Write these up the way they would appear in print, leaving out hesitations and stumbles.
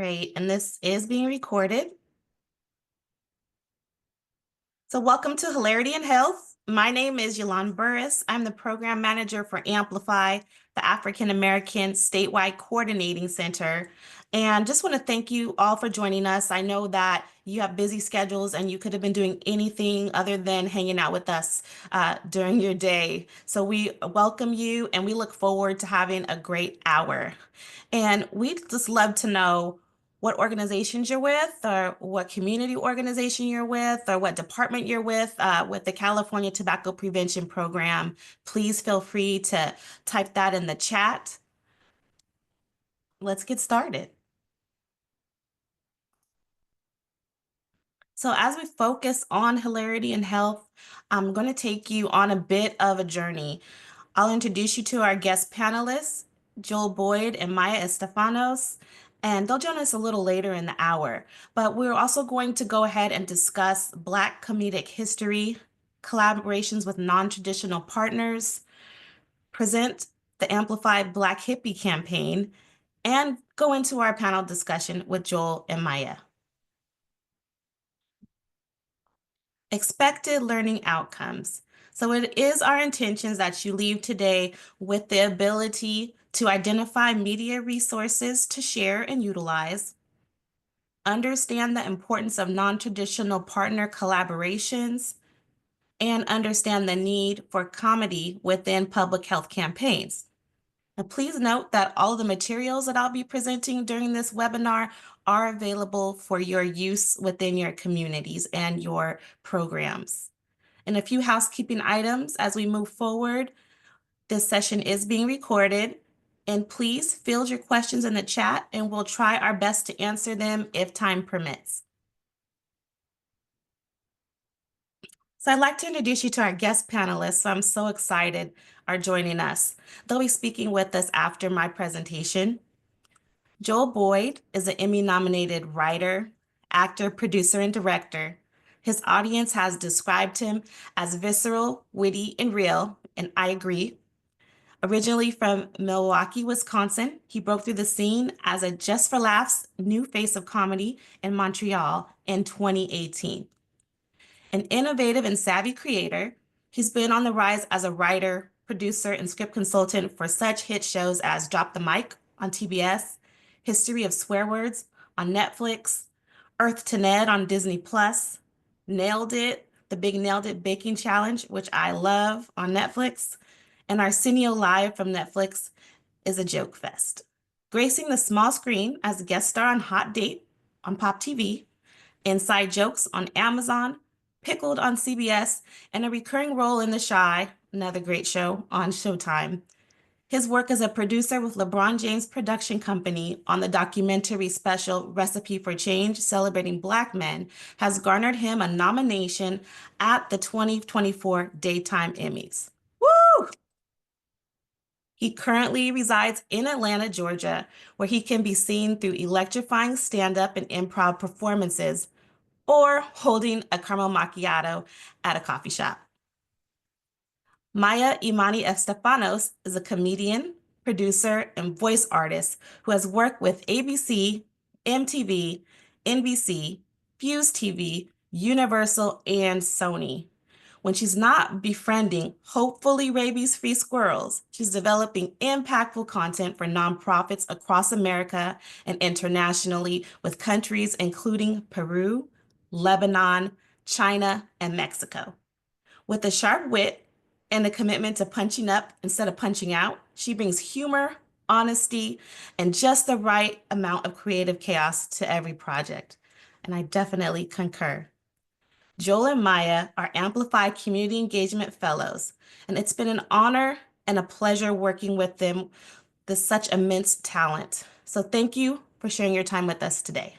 Great, and this is being recorded. So welcome to Hilarity and Health. My name is Yolande Burris. I'm the program manager for Amplify, the African American Statewide Coordinating Center. And just want to thank you all for joining us. I know that you have busy schedules and you could have been doing anything other than hanging out with us during your day. So we welcome you and we look forward to having a great hour. And we'd just love to know what organizations you're with, or what community organization you're with, or what department you're with the California Tobacco Prevention Program. Please feel free to type that in the chat. Let's get started. So as we focus on hilarity and health, I'm going to take you on a bit of a journey. I'll introduce you to our guest panelists, Joel Boyd and Maya Estephanos, and they'll join us a little later in the hour. But we're also going to go ahead and discuss Black comedic history, collaborations with non-traditional partners, present the Amplified Black Hippie campaign, and go into our panel discussion with Joel and Maya. Expected learning outcomes. So it is our intentions that you leave today with the ability to identify media resources to share and utilize, understand the importance of non-traditional partner collaborations, and understand the need for comedy within public health campaigns. Now, please note that all of the materials that I'll be presenting during this webinar are available for your use within your communities and your programs. And a few housekeeping items as we move forward. This session is being recorded, and please field your questions in the chat and we'll try our best to answer them if time permits. So I'd like to introduce you to our guest panelists. So I'm so excited are joining us. They'll be speaking with us after my presentation. Joel Boyd is an Emmy-nominated writer, actor, producer, and director. His audience has described him as visceral, witty, and real, and I agree. Originally from Milwaukee, Wisconsin, he broke through the scene as a Just for Laughs new face of comedy in Montreal in 2018. An innovative and savvy creator, he's been on the rise as a writer, producer, and script consultant for such hit shows as Drop the Mic on TBS, History of Swear Words on Netflix, Earth to Ned on Disney Plus, Nailed It, the Big Nailed It Baking Challenge, which I love, on Netflix, and Arsenio Live from Netflix is a joke fest. Gracing the small screen as a guest star on Hot Date on Pop TV, Inside Jokes on Amazon, Pickled on CBS, and a recurring role in The Chi, another great show, on Showtime. His work as a producer with LeBron James Production Company on the documentary special Recipe for Change, celebrating Black men, has garnered him a nomination at the 2024 Daytime Emmys. Woo! He currently resides in Atlanta, Georgia, where he can be seen through electrifying stand-up and improv performances or holding a caramel macchiato at a coffee shop. Maya Imani Estephanos is a comedian, producer, and voice artist who has worked with ABC, MTV, NBC, Fuse TV, Universal, and Sony. When she's not befriending hopefully rabies-free squirrels, she's developing impactful content for nonprofits across America and internationally with countries including Peru, Lebanon, China, and Mexico. With a sharp wit and a commitment to punching up instead of punching out, she brings humor, honesty, and just the right amount of creative chaos to every project. And I definitely concur. Joel and Maya are Amplify Community Engagement Fellows, and it's been an honor and a pleasure working with them. There's such immense talent. So thank you for sharing your time with us today.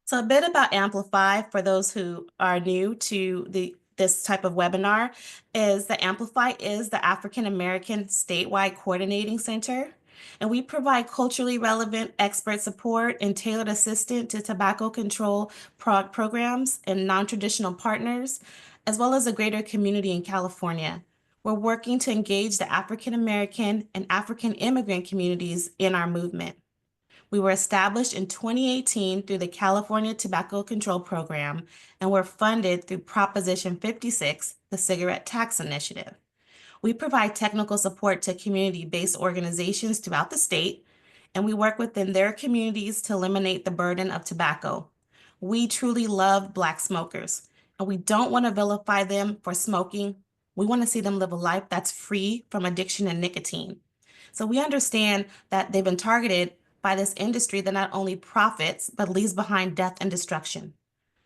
So a bit about Amplify for those who are new to this type of webinar is that Amplify is the African American Statewide Coordinating Center, and we provide culturally relevant expert support and tailored assistance to tobacco control programs and non-traditional partners, as well as a greater community in California. We're working to engage the African American and African immigrant communities in our movement. We were established in 2018 through the California Tobacco Control Program and were funded through Proposition 56, the Cigarette Tax Initiative. We provide technical support to community-based organizations throughout the state, and we work within their communities to eliminate the burden of tobacco. We truly love Black smokers, and we don't want to vilify them for smoking. We want to see them live a life that's free from addiction and nicotine. So we understand that they've been targeted by this industry that not only profits, but leaves behind death and destruction.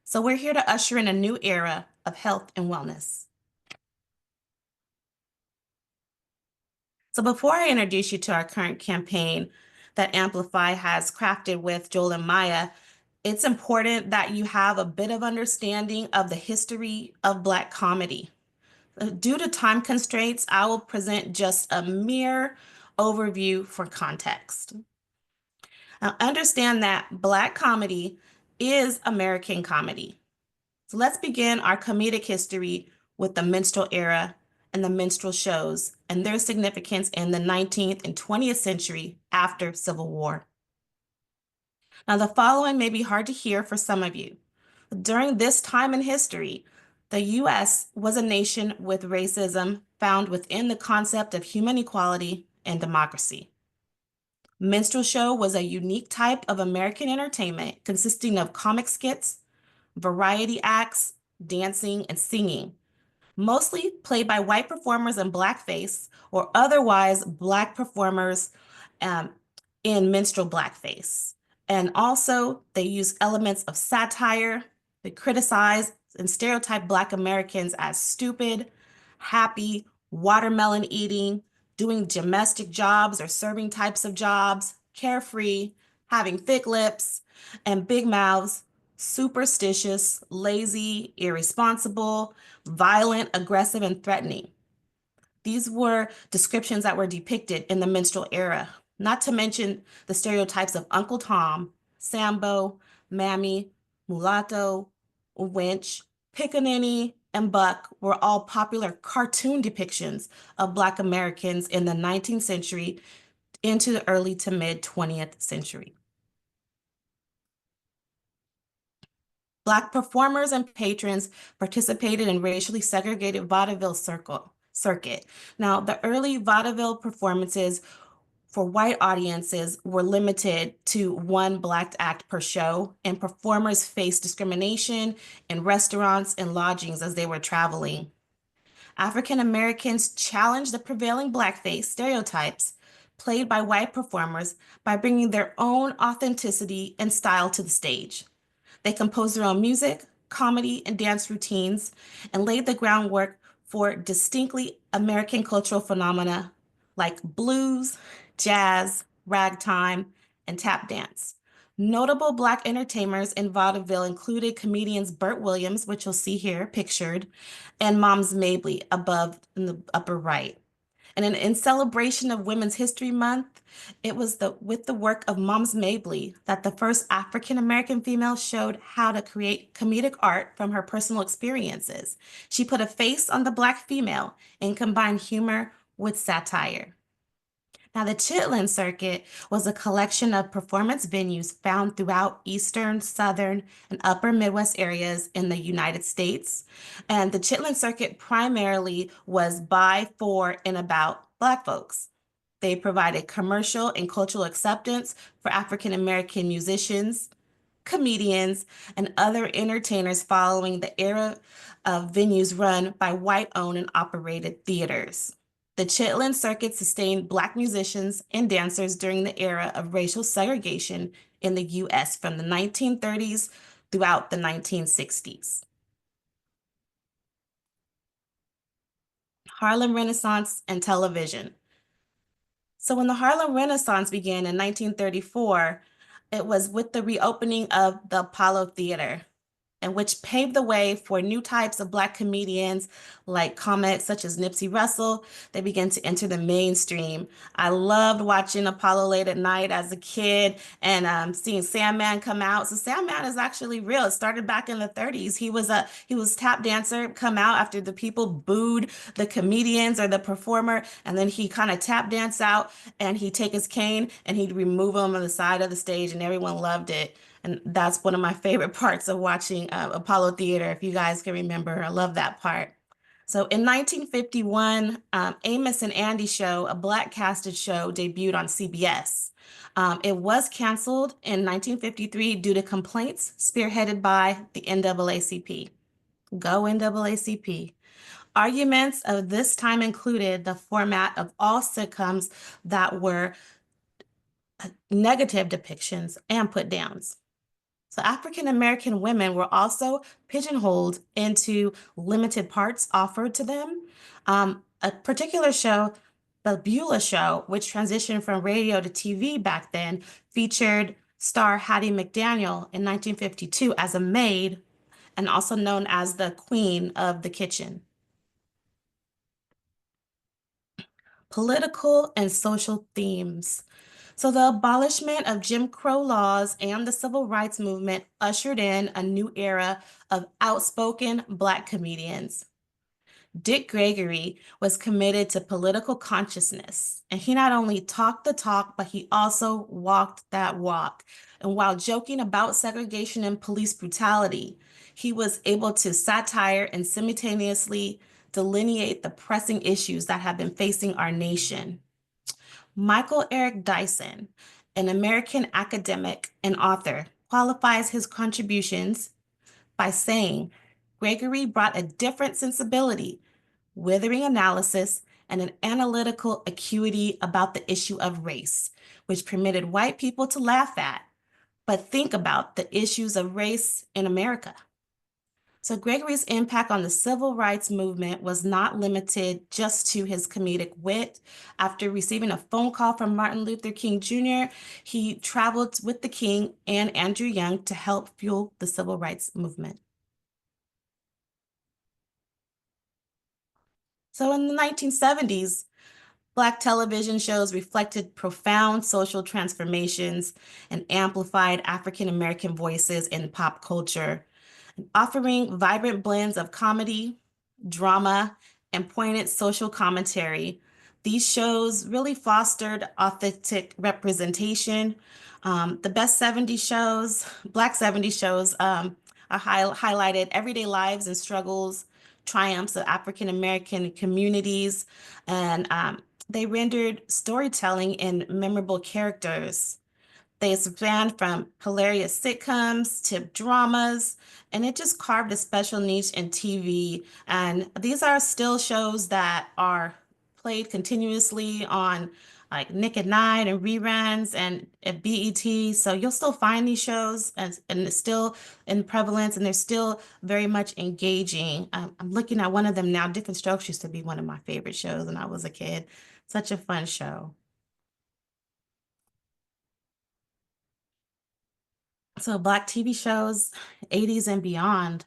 So we're here to usher in a new era of health and wellness. So before I introduce you to our current campaign that Amplify has crafted with Joel and Maya, it's important that you have a bit of understanding of the history of Black comedy. Due to time constraints, I will present just a mere overview for context. Now, understand that Black comedy is American comedy. So let's begin our comedic history with the minstrel era and the minstrel shows and their significance in the 19th and 20th century after Civil War. Now, the following may be hard to hear for some of you. During this time in history, the U.S. was a nation with racism found within the concept of human equality and democracy. Minstrel show was a unique type of American entertainment consisting of comic skits, variety acts, dancing, and singing, mostly played by white performers in blackface or otherwise Black performers um, in minstrel blackface. And also, they use elements of satire. They criticize and stereotype Black Americans as stupid, happy, watermelon eating, doing domestic jobs or serving types of jobs, carefree, having thick lips and big mouths, superstitious, lazy, irresponsible, violent, aggressive, and threatening. These were descriptions that were depicted in the minstrel era, not to mention the stereotypes of Uncle Tom, Sambo, Mammy, Mulatto, Wench, Pickaninny, and Buck were all popular cartoon depictions of Black Americans in the 19th century into the early to mid 20th century. Black performers and patrons participated in racially segregated vaudeville circuit. Now, the early vaudeville performances for white audiences were limited to one Black act per show, and performers faced discrimination in restaurants and lodgings as they were traveling. African Americans challenged the prevailing blackface stereotypes played by white performers by bringing their own authenticity and style to the stage. They composed their own music, comedy, and dance routines, and laid the groundwork for distinctly American cultural phenomena like blues, jazz, ragtime, and tap dance. Notable Black entertainers in vaudeville included comedians Burt Williams, which you'll see here pictured, and Moms Mabley above in the upper right. And in celebration of Women's History Month, it was with the work of Moms Mabley that the first African American female showed how to create comedic art from her personal experiences. She put a face on the Black female and combined humor with satire. Now, the Chitlin Circuit was a collection of performance venues found throughout Eastern, Southern, and Upper Midwest areas in the United States. And the Chitlin Circuit primarily was by, for, and about Black folks. They provided commercial and cultural acceptance for African American musicians, comedians, and other entertainers following the era of venues run by white-owned and operated theaters. The Chitlin Circuit sustained Black musicians and dancers during the era of racial segregation in the U.S. from the 1930s throughout the 1960s. Harlem Renaissance and television. So when the Harlem Renaissance began in 1934, it was with the reopening of the Apollo Theater. and which paved the way for new types of Black comedians like comics such as Nipsey Russell. They began to enter the mainstream. I loved watching Apollo late at night as a kid and seeing Sandman come out. So Sandman is actually real. It started back in the 30s. He was tap dancer come out after the people booed the comedians or the performer, and then he kind of tap dance out and he'd take his cane and he'd remove him on the side of the stage, and everyone loved it. And that's one of my favorite parts of watching Apollo Theater, if you guys can remember. I love that part. So in 1951, Amos and Andy Show, a Black casted show, debuted on CBS. It was canceled in 1953 due to complaints spearheaded by the NAACP. Go NAACP. Arguments of this time included the format of all sitcoms that were negative depictions and put downs. So African American women were also pigeonholed into limited parts offered to them. A particular show, the Beulah Show, which transitioned from radio to TV back then, featured star Hattie McDaniel in 1952 as a maid and also known as the Queen of the Kitchen. Political and social themes. So the abolishment of Jim Crow laws and the civil rights movement ushered in a new era of outspoken Black comedians. Dick Gregory was committed to political consciousness, and he not only talked the talk, but he also walked that walk. And while joking about segregation and police brutality, he was able to satire and simultaneously delineate the pressing issues that have been facing our nation. Michael Eric Dyson, an American academic and author, qualifies his contributions by saying Gregory brought a different sensibility, withering analysis, and an analytical acuity about the issue of race, which permitted white people to laugh at, but think about the issues of race in America. So Gregory's impact on the civil rights movement was not limited just to his comedic wit. After receiving a phone call from Martin Luther King Jr., he traveled with the King and Andrew Young to help fuel the civil rights movement. So in the 1970s, Black television shows reflected profound social transformations and amplified African American voices in pop culture, offering vibrant blends of comedy, drama, and poignant social commentary. These shows really fostered authentic representation. The best 70 shows, Black 70 shows, are highlighted everyday lives and struggles, triumphs of African American communities, and they rendered storytelling in memorable characters. They spanned from hilarious sitcoms to dramas, and it just carved a special niche in TV. And these are still shows that are played continuously on like Nick at Night and reruns and at BET. So you'll still find these shows and it's still in prevalence and they're still very much engaging. I'm looking at one of them now. Different Strokes used to be one of my favorite shows when I was a kid. Such a fun show. So Black TV shows, 80s and beyond.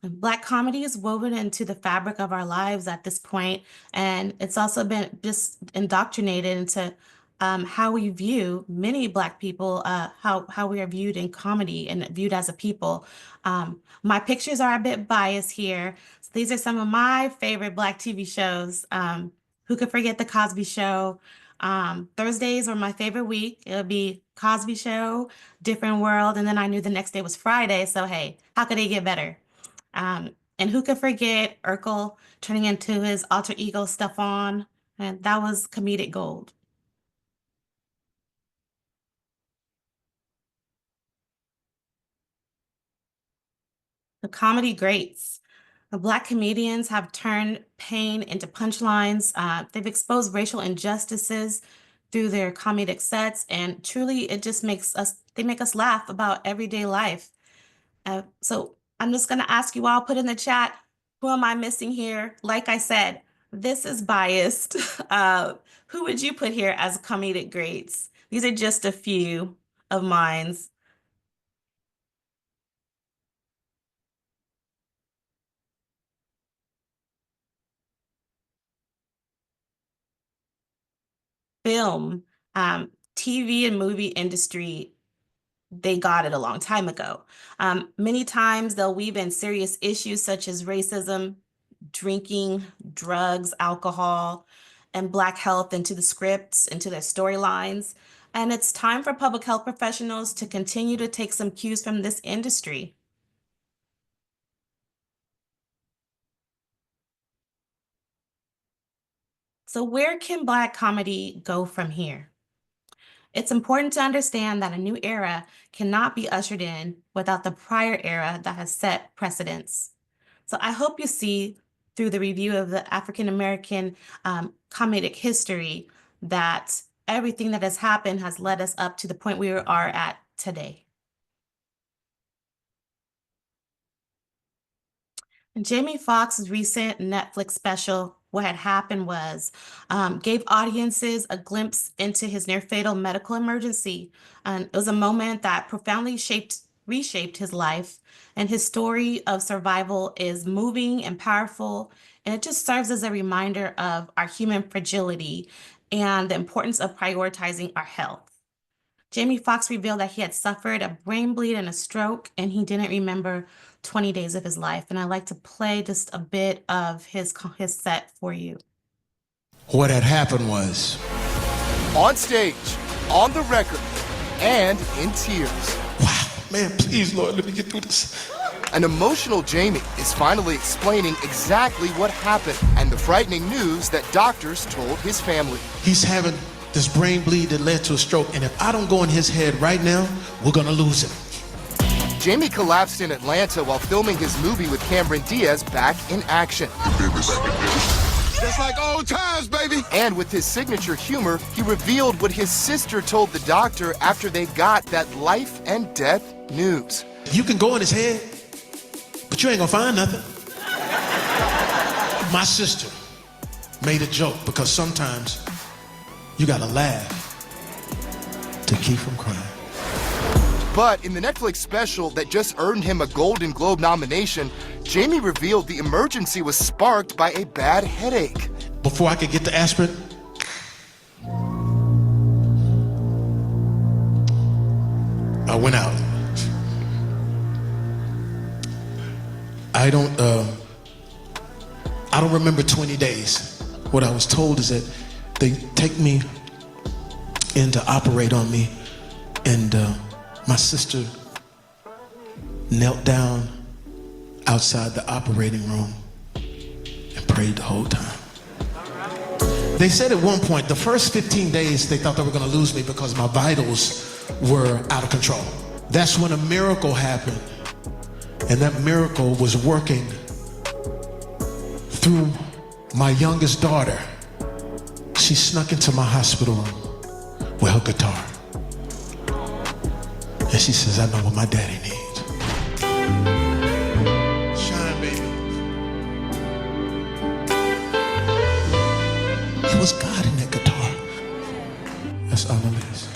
Black comedy is woven into the fabric of our lives at this point, and it's also been just indoctrinated into how we view many Black people, how we are viewed in comedy and viewed as a people. My pictures are a bit biased here. So these are some of my favorite Black TV shows. Who could forget The Cosby Show? Thursdays were my favorite week. It would be Cosby Show, Different World, and then I knew the next day was Friday. So hey, how could it get better? And who could forget Urkel turning into his alter ego Stephon? And that was comedic gold. The comedy greats. The Black comedians have turned pain into punchlines. They've exposed racial injustices through their comedic sets, and truly, it just they make us laugh about everyday life. So I'm just going to ask you all, put in the chat, who am I missing here? Like I said, this is biased. Who would you put here as comedic greats? These are just a few of mine. film, TV and movie industry, they got it a long time ago. Many times they'll weave in serious issues such as racism, drinking, drugs, alcohol, and Black health into the scripts, into their storylines. And it's time for public health professionals to continue to take some cues from this industry. So, where can Black comedy go from here? It's important to understand that a new era cannot be ushered in without the prior era that has set precedents. So I hope you see through the review of the African American comedic history that everything that has happened has led us up to the point we are at today. Jamie Foxx's recent Netflix special, What Had Happened Was, gave audiences a glimpse into his near fatal medical emergency. And it was a moment that profoundly reshaped his life. And his story of survival is moving and powerful. And it just serves as a reminder of our human fragility and the importance of prioritizing our health. Jamie Foxx revealed that he had suffered a brain bleed and a stroke, and he didn't remember 20 days of his life. And I'd like to play just a bit of his set for you. What had happened was, on stage, on the record, and in tears. wow, man, please, Lord, let me get through this. An emotional Jamie is finally explaining exactly what happened and the frightening news that doctors told his family. He's having this brain bleed that led to a stroke, and if I don't go in his head right now, we're gonna lose him. Jamie collapsed in Atlanta while filming his movie with Cameron Diaz back in action. Just like old times, baby. And with his signature humor, he revealed what his sister told the doctor after they got that life and death news. You can go in his head, but you ain't gonna find nothing. My sister made a joke because sometimes you gotta laugh to keep from crying. But in the Netflix special that just earned him a Golden Globe nomination, Jamie revealed the emergency was sparked by a bad headache. Before I could get the aspirin, I went out. I don't remember 20 days. What I was told is that they take me in to operate on me, and my sister knelt down outside the operating room and prayed the whole time. They said at one point, the first 15 days, they thought they were gonna lose me because my vitals were out of control. That's when a miracle happened, and that miracle was working through my youngest daughter. She snuck into my hospital room with her guitar. And she says, I know what my daddy needs. Shine, baby. It was God in that guitar. That's all it is.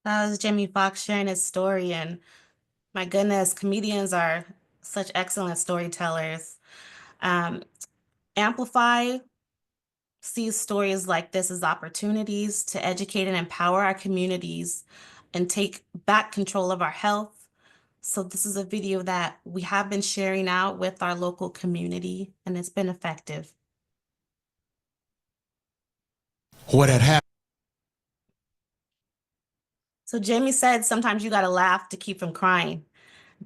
That was Jamie Foxx sharing his story. And my goodness, comedians are such excellent storytellers. Um, Amplify sees stories like this as opportunities to educate and empower our communities and take back control of our health. So this is a video that we have been sharing out with our local community, and it's been effective. What had happened? So Jamie said sometimes you got to laugh to keep from crying.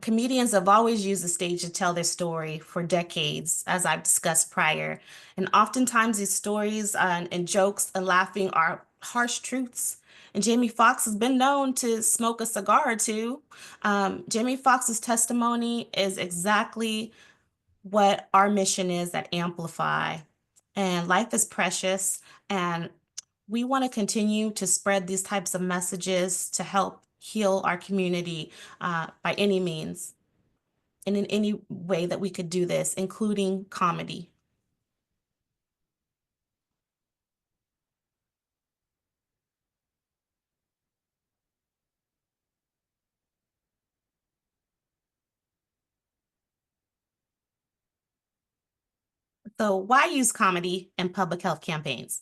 Comedians have always used the stage to tell their story for decades, as I've discussed prior. And oftentimes these stories and jokes and laughing are harsh truths. And Jamie Foxx has been known to smoke a cigar or two. Jamie Foxx's testimony is exactly what our mission is at Amplify. And life is precious, and we want to continue to spread these types of messages to help heal our community by any means and in any way that we could do this, including comedy. So why use comedy in public health campaigns?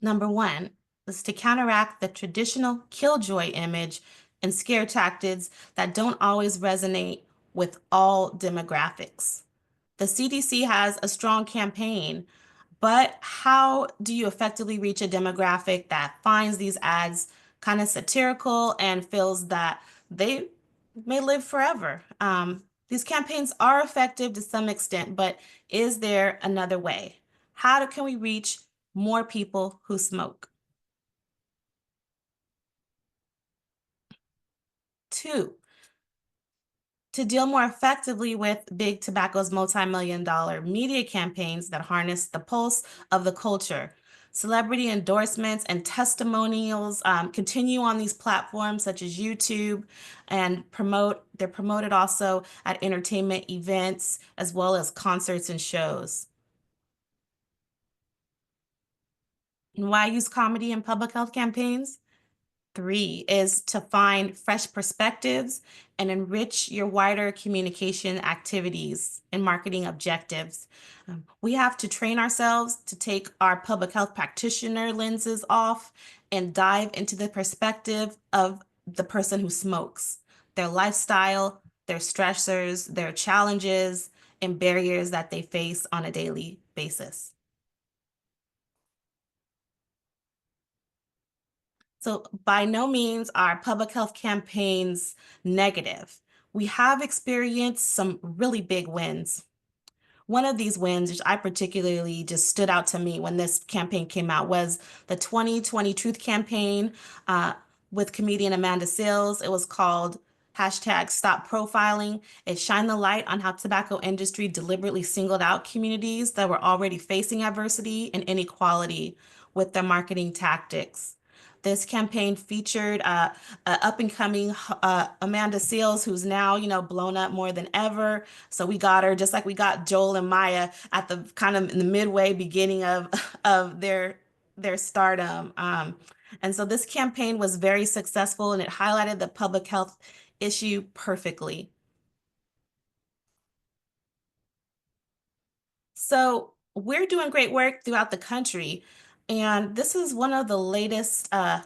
Number one is to counteract the traditional killjoy image and scare tactics that don't always resonate with all demographics. The CDC has a strong campaign, but how do you effectively reach a demographic that finds these ads kind of satirical and feels that they may live forever? These campaigns are effective to some extent, but is there another way? Can we reach more people who smoke? Two, to deal more effectively with big tobacco's multi-million-dollar media campaigns that harness the pulse of the culture. Celebrity endorsements and testimonials continue on these platforms such as YouTube and they're promoted also at entertainment events as well as concerts and shows. And why use comedy in public health campaigns? Three is to find fresh perspectives and enrich your wider communication activities and marketing objectives. We have to train ourselves to take our public health practitioner lenses off and dive into the perspective of the person who smokes, their lifestyle, their stressors, their challenges, and barriers that they face on a daily basis. So by no means are public health campaigns negative. We have experienced some really big wins. One of these wins, which I particularly just stood out to me when this campaign came out, was the 2020 Truth campaign with comedian Amanda Seales. It was called #Stop Profiling. It shined the light on how tobacco industry deliberately singled out communities that were already facing adversity and inequality with their marketing tactics. This campaign featured up-and-coming Amanda Seales, who's now, blown up more than ever. So we got her, just like we got Joel and Maya at the kind of in the midway beginning of their stardom. And so this campaign was very successful, and it highlighted the public health issue perfectly. So we're doing great work throughout the country. And this is one of the latest, I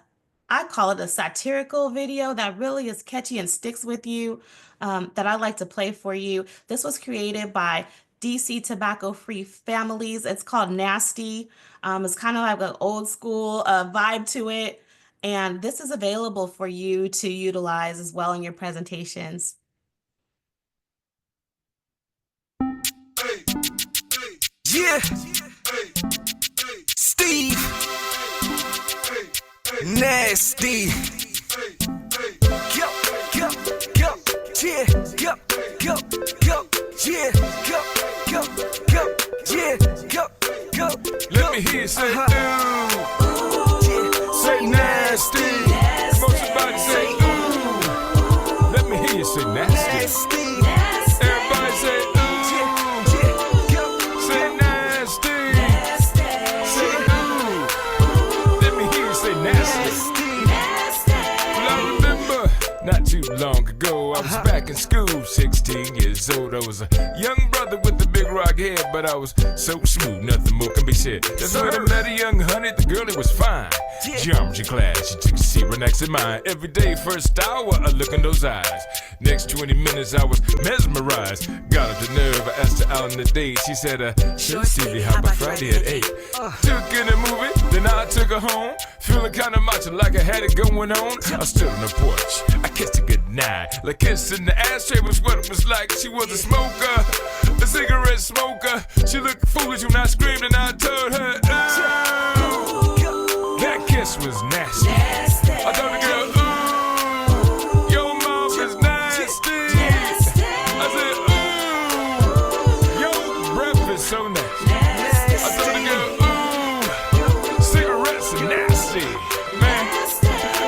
call it a satirical video that really is catchy and sticks with you, that I'd like to play for you. This was created by DC Tobacco-Free Families. It's called Nasty. It's kind of like an old school vibe to it. And this is available for you to utilize as well in your presentations. Yeah. Steve. Nasty. Go, go, go. Yeah, go, go, go. Yeah, go, go, go. Yeah, go, go. Let me hear you say ooh. Say nasty. Come on, somebody say ooh. Let me hear you say nasty. Everybody say ooh. Say nasty. Say ooh. Let me hear you say nasty. Well, I remember not too long ago, I was back in school, 16 years old. I was a young brother with a big rock head, but I was so smooth, nothing more can be said. That's when I met a young honey, the girl that was fine. Geometry class, she took a seat right next to mine. Every day, first hour, I look in those eyes. Next 20 minutes, I was mesmerized. Got up the nerve, I asked her out on the date. She said, sure, Stevie, how about Friday at 8? Took in a movie, then I took her home. Feeling kinda macho like I had it going on. I stood on the porch, I kissed her goodnight. Like kissing the ashtray was what it was like. She was a smoker, a cigarette smoker. She looked foolish when I screamed and I told her, ooh. That kiss was nasty. I told the girl, ooh, your mouth is nasty. I said, ooh, your breath is so nasty. I told the girl, ooh, cigarettes are nasty. Man,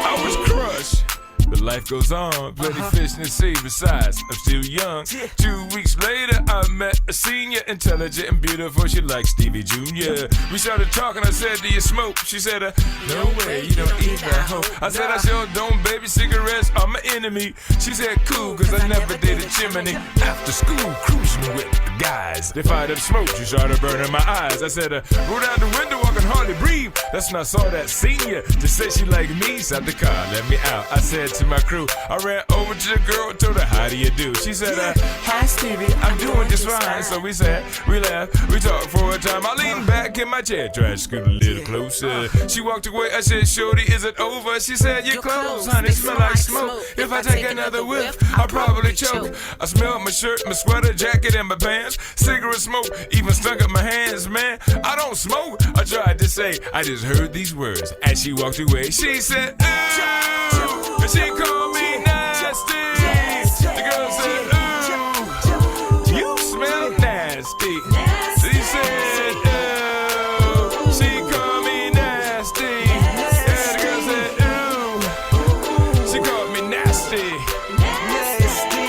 I was crushed. But life life goes on. Plenty fish in the sea, besides, I'm still young. 2 weeks later, I met a senior, intelligent and beautiful. She likes Stevie Jr. We started talking, I said, do you smoke? She said, no way, you don't eat that hoe. I said, I sure don't, baby, cigarettes are my enemy. She said, cool, cause I never did a chimney. After school, cruising with the guys. They fired up smoke, she started burning my eyes. I said, roll down the window, I can hardly breathe. That's when I saw that senior. Just said she liked me, stopped the car, let me out. I said to my crew, I ran over to the girl, told her, how do you do? She said, hi Stevie, I'm doing just fine. So we sat, we laughed, we talked for a time. I leaned back in my chair, tried to scoot a little closer. She walked away, I said, shorty, is it over? She said, your clothes, honey, smell like smoke. If I take another whiff, I'll probably choke. I smelled my shirt, my sweater, jacket, and my pants. Cigarette smoke even stunk up my hands, man. I don't smoke, I tried to say, I just heard these words. As she walked away, she said, ooh, and she called me nasty. The girl said, ooh, you smell nasty. She said, ooh, she called me nasty. And the girl said, ooh, she called me nasty.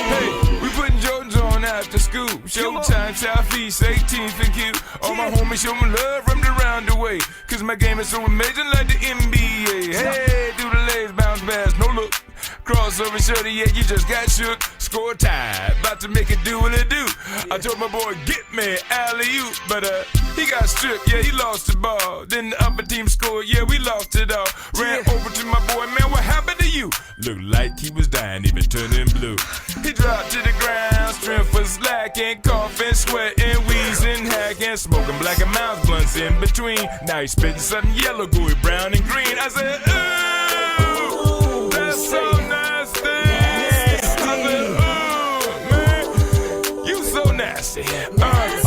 Hey, we putting Jordans on after school. Showtime, Southeast, 18th and Q. All my homies show me love from around the way. Cause my game is so amazing like the NBA. Hey, do the legs, bounce pass, no look. Crossover shorty, yeah, you just got shook. Score tie, about to make it do what it do. I told my boy, get me alley-oop, but he got stripped, yeah, he lost the ball. Then the upper team scored, yeah, we lost it all. Ran over to my boy, man, what happened to you? Looked like he was dying, even turning blue. He dropped to the ground, strength was lacking, coughing, sweating, wheezing, hacking, smoking black and mouse blunts in between. Now he's spitting something yellow, gooey, brown, and green. I said, ooh, that's so nasty. I said, ooh, man, you so nasty. I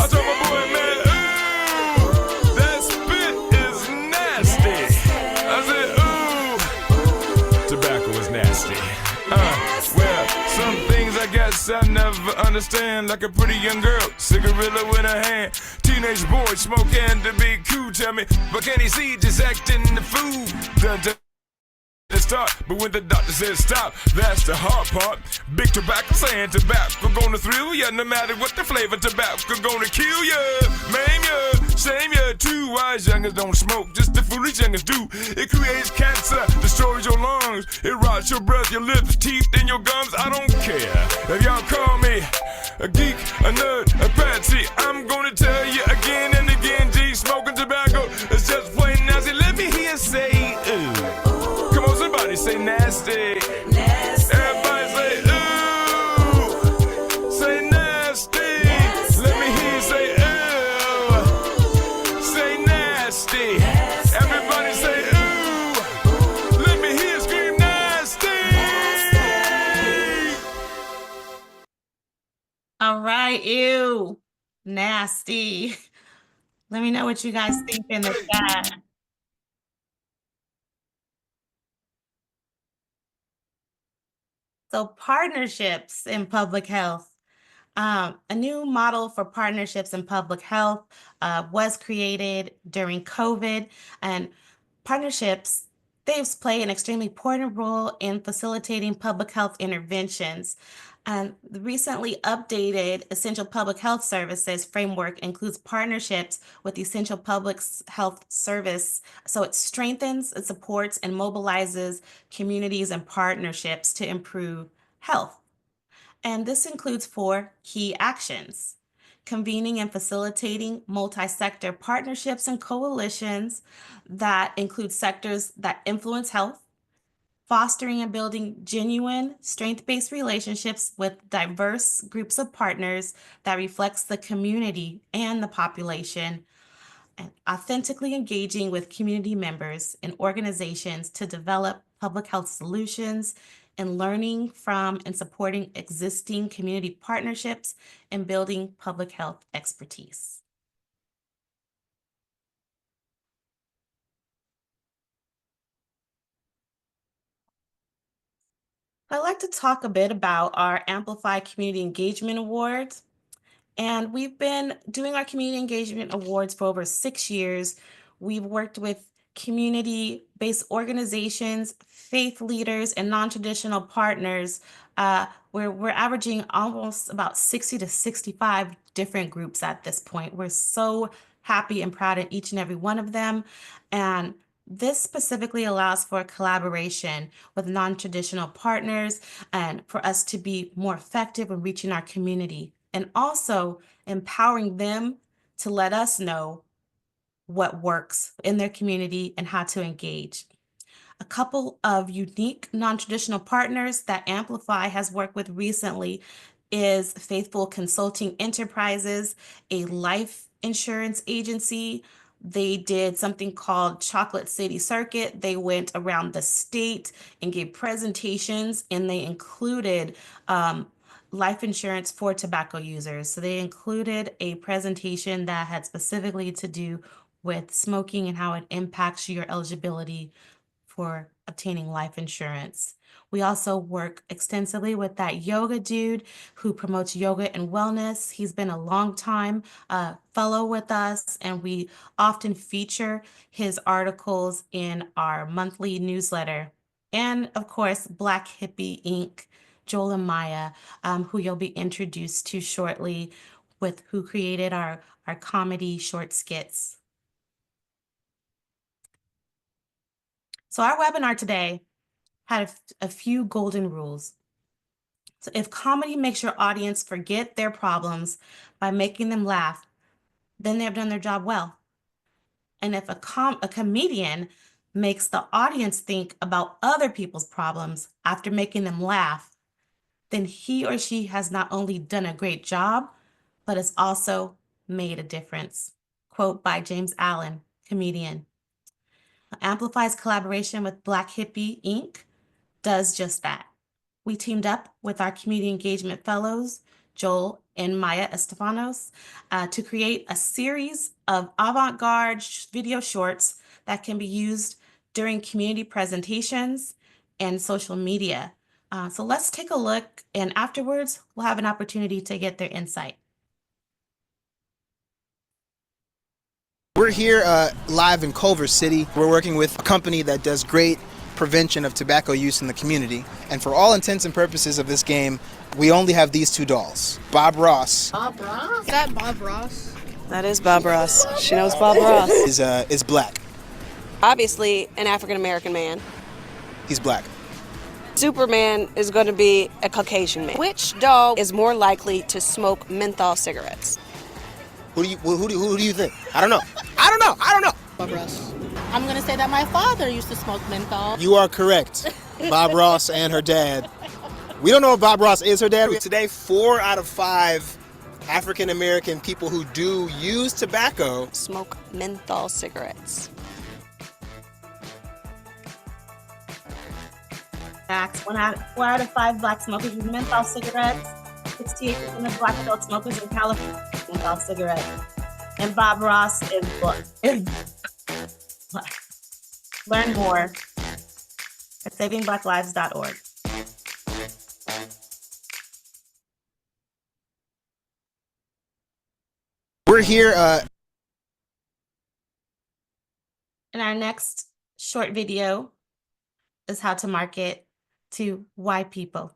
told my boy, man, ooh, that spit is nasty. I said, ooh, tobacco is nasty. Well, some things I guess I never understand. Like a pretty young girl, cigarilla in her hand. Teenage boy smoking to be cool, tell me, but can he see just acting the fool? Dun, dun. Start, but when the doctor says stop, that's the hard part. Big tobacco saying tobacco gonna thrill ya. No matter what the flavor, tobacco gonna kill ya, maim ya, shame ya. Two wise youngers don't smoke, just the foolish youngers do. It creates cancer, destroys your lungs. It rots your breath, your lips, teeth, and your gums. I don't care if y'all call me a geek, a nerd, a patsy. I'm gonna tell you again and again, G, smoking tobacco is just plain nasty. Let me hear you say ooh. Somebody say nasty. Nasty. Everybody say ooh. Say nasty. Let me hear you say ooh. Say nasty. Everybody say ooh. Let me hear you scream nasty. All right, ew, nasty. Let me know what you guys think in the chat. So partnerships in public health. A new model for partnerships in public health was created during COVID, and partnerships, they've played an extremely important role in facilitating public health interventions. And the recently updated Essential Public Health Services framework includes partnerships with Essential Public Health Service. So it strengthens, it supports, and mobilizes communities and partnerships to improve health. And this includes 4 key actions: convening and facilitating multi-sector partnerships and coalitions that include sectors that influence health, fostering and building genuine strength-based relationships with diverse groups of partners that reflects the community and the population, and authentically engaging with community members and organizations to develop public health solutions, and learning from and supporting existing community partnerships and building public health expertise. I'd like to talk a bit about our Amplify Community Engagement Awards. And we've been doing our Community Engagement Awards for over 6 years. We've worked with community-based organizations, faith leaders, and non-traditional partners, where we're averaging almost about 60 to 65 different groups at this point. We're so happy and proud of each and every one of them. And this specifically allows for collaboration with non-traditional partners and for us to be more effective in reaching our community and also empowering them to let us know what works in their community and how to engage. A couple of unique non-traditional partners that Amplify has worked with recently is Faithful Consulting Enterprises, a life insurance agency. They did something called Chocolate City Circuit. They went around the state and gave presentations, and they included life insurance for tobacco users. So they included a presentation that had specifically to do with smoking and how it impacts your eligibility for obtaining life insurance. We also work extensively with that yoga dude who promotes yoga and wellness. He's been a long time fellow with us, and we often feature his articles in our monthly newsletter. And of course, Black Hippie Inc., Joel and Maya, who you'll be introduced to shortly, with who created our comedy short skits. So our webinar today had a few golden rules. So if comedy makes your audience forget their problems by making them laugh, then they've done their job well. And if a comedian makes the audience think about other people's problems after making them laugh, then he or she has not only done a great job, but has also made a difference. Quote by James Allen, comedian. Amplify's collaboration with Black Hippie Inc. does just that. We teamed up with our community engagement fellows, Joel and Maya Estephanos, to create a series of avant-garde video shorts that can be used during community presentations and social media. So let's take a look, and afterwards, we'll have an opportunity to get their insight. We're here live in Culver City. We're working with a company that does great prevention of tobacco use in the community. And for all intents and purposes of this game, we only have these two dolls. Bob Ross. Bob Ross? Is that Bob Ross? That is Bob Ross. She knows Bob Ross. Is black. Obviously an African American man. He's black. Superman is going to be a Caucasian man. Which dog is more likely to smoke menthol cigarettes? Who do you think? I don't know. Bob Ross. I'm gonna say that my father used to smoke menthol. You are correct. Bob Ross and her dad. We don't know if Bob Ross is her dad. Today, 4 out of 5 African American people who do use tobacco smoke menthol cigarettes. Facts. 4 out of 5 black smokers use menthol cigarettes. 68% of black adult smokers in California use menthol cigarettes. And Bob Ross is black. Learn more at savingblacklives.org. We're here. And our next short video is how to market to white people.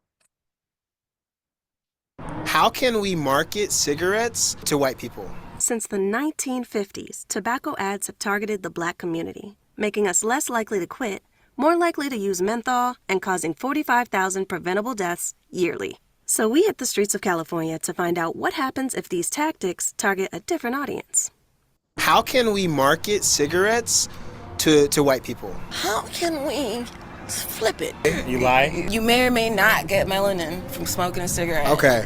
How can we market cigarettes to white people? Since the 1950s, tobacco ads have targeted the black community, making us less likely to quit, more likely to use menthol, and causing 45,000 preventable deaths yearly. So we hit the streets of California to find out what happens if these tactics target a different audience. How can we market cigarettes to white people? How can we flip it? You lie? You may or may not get melanin from smoking a cigarette. Okay.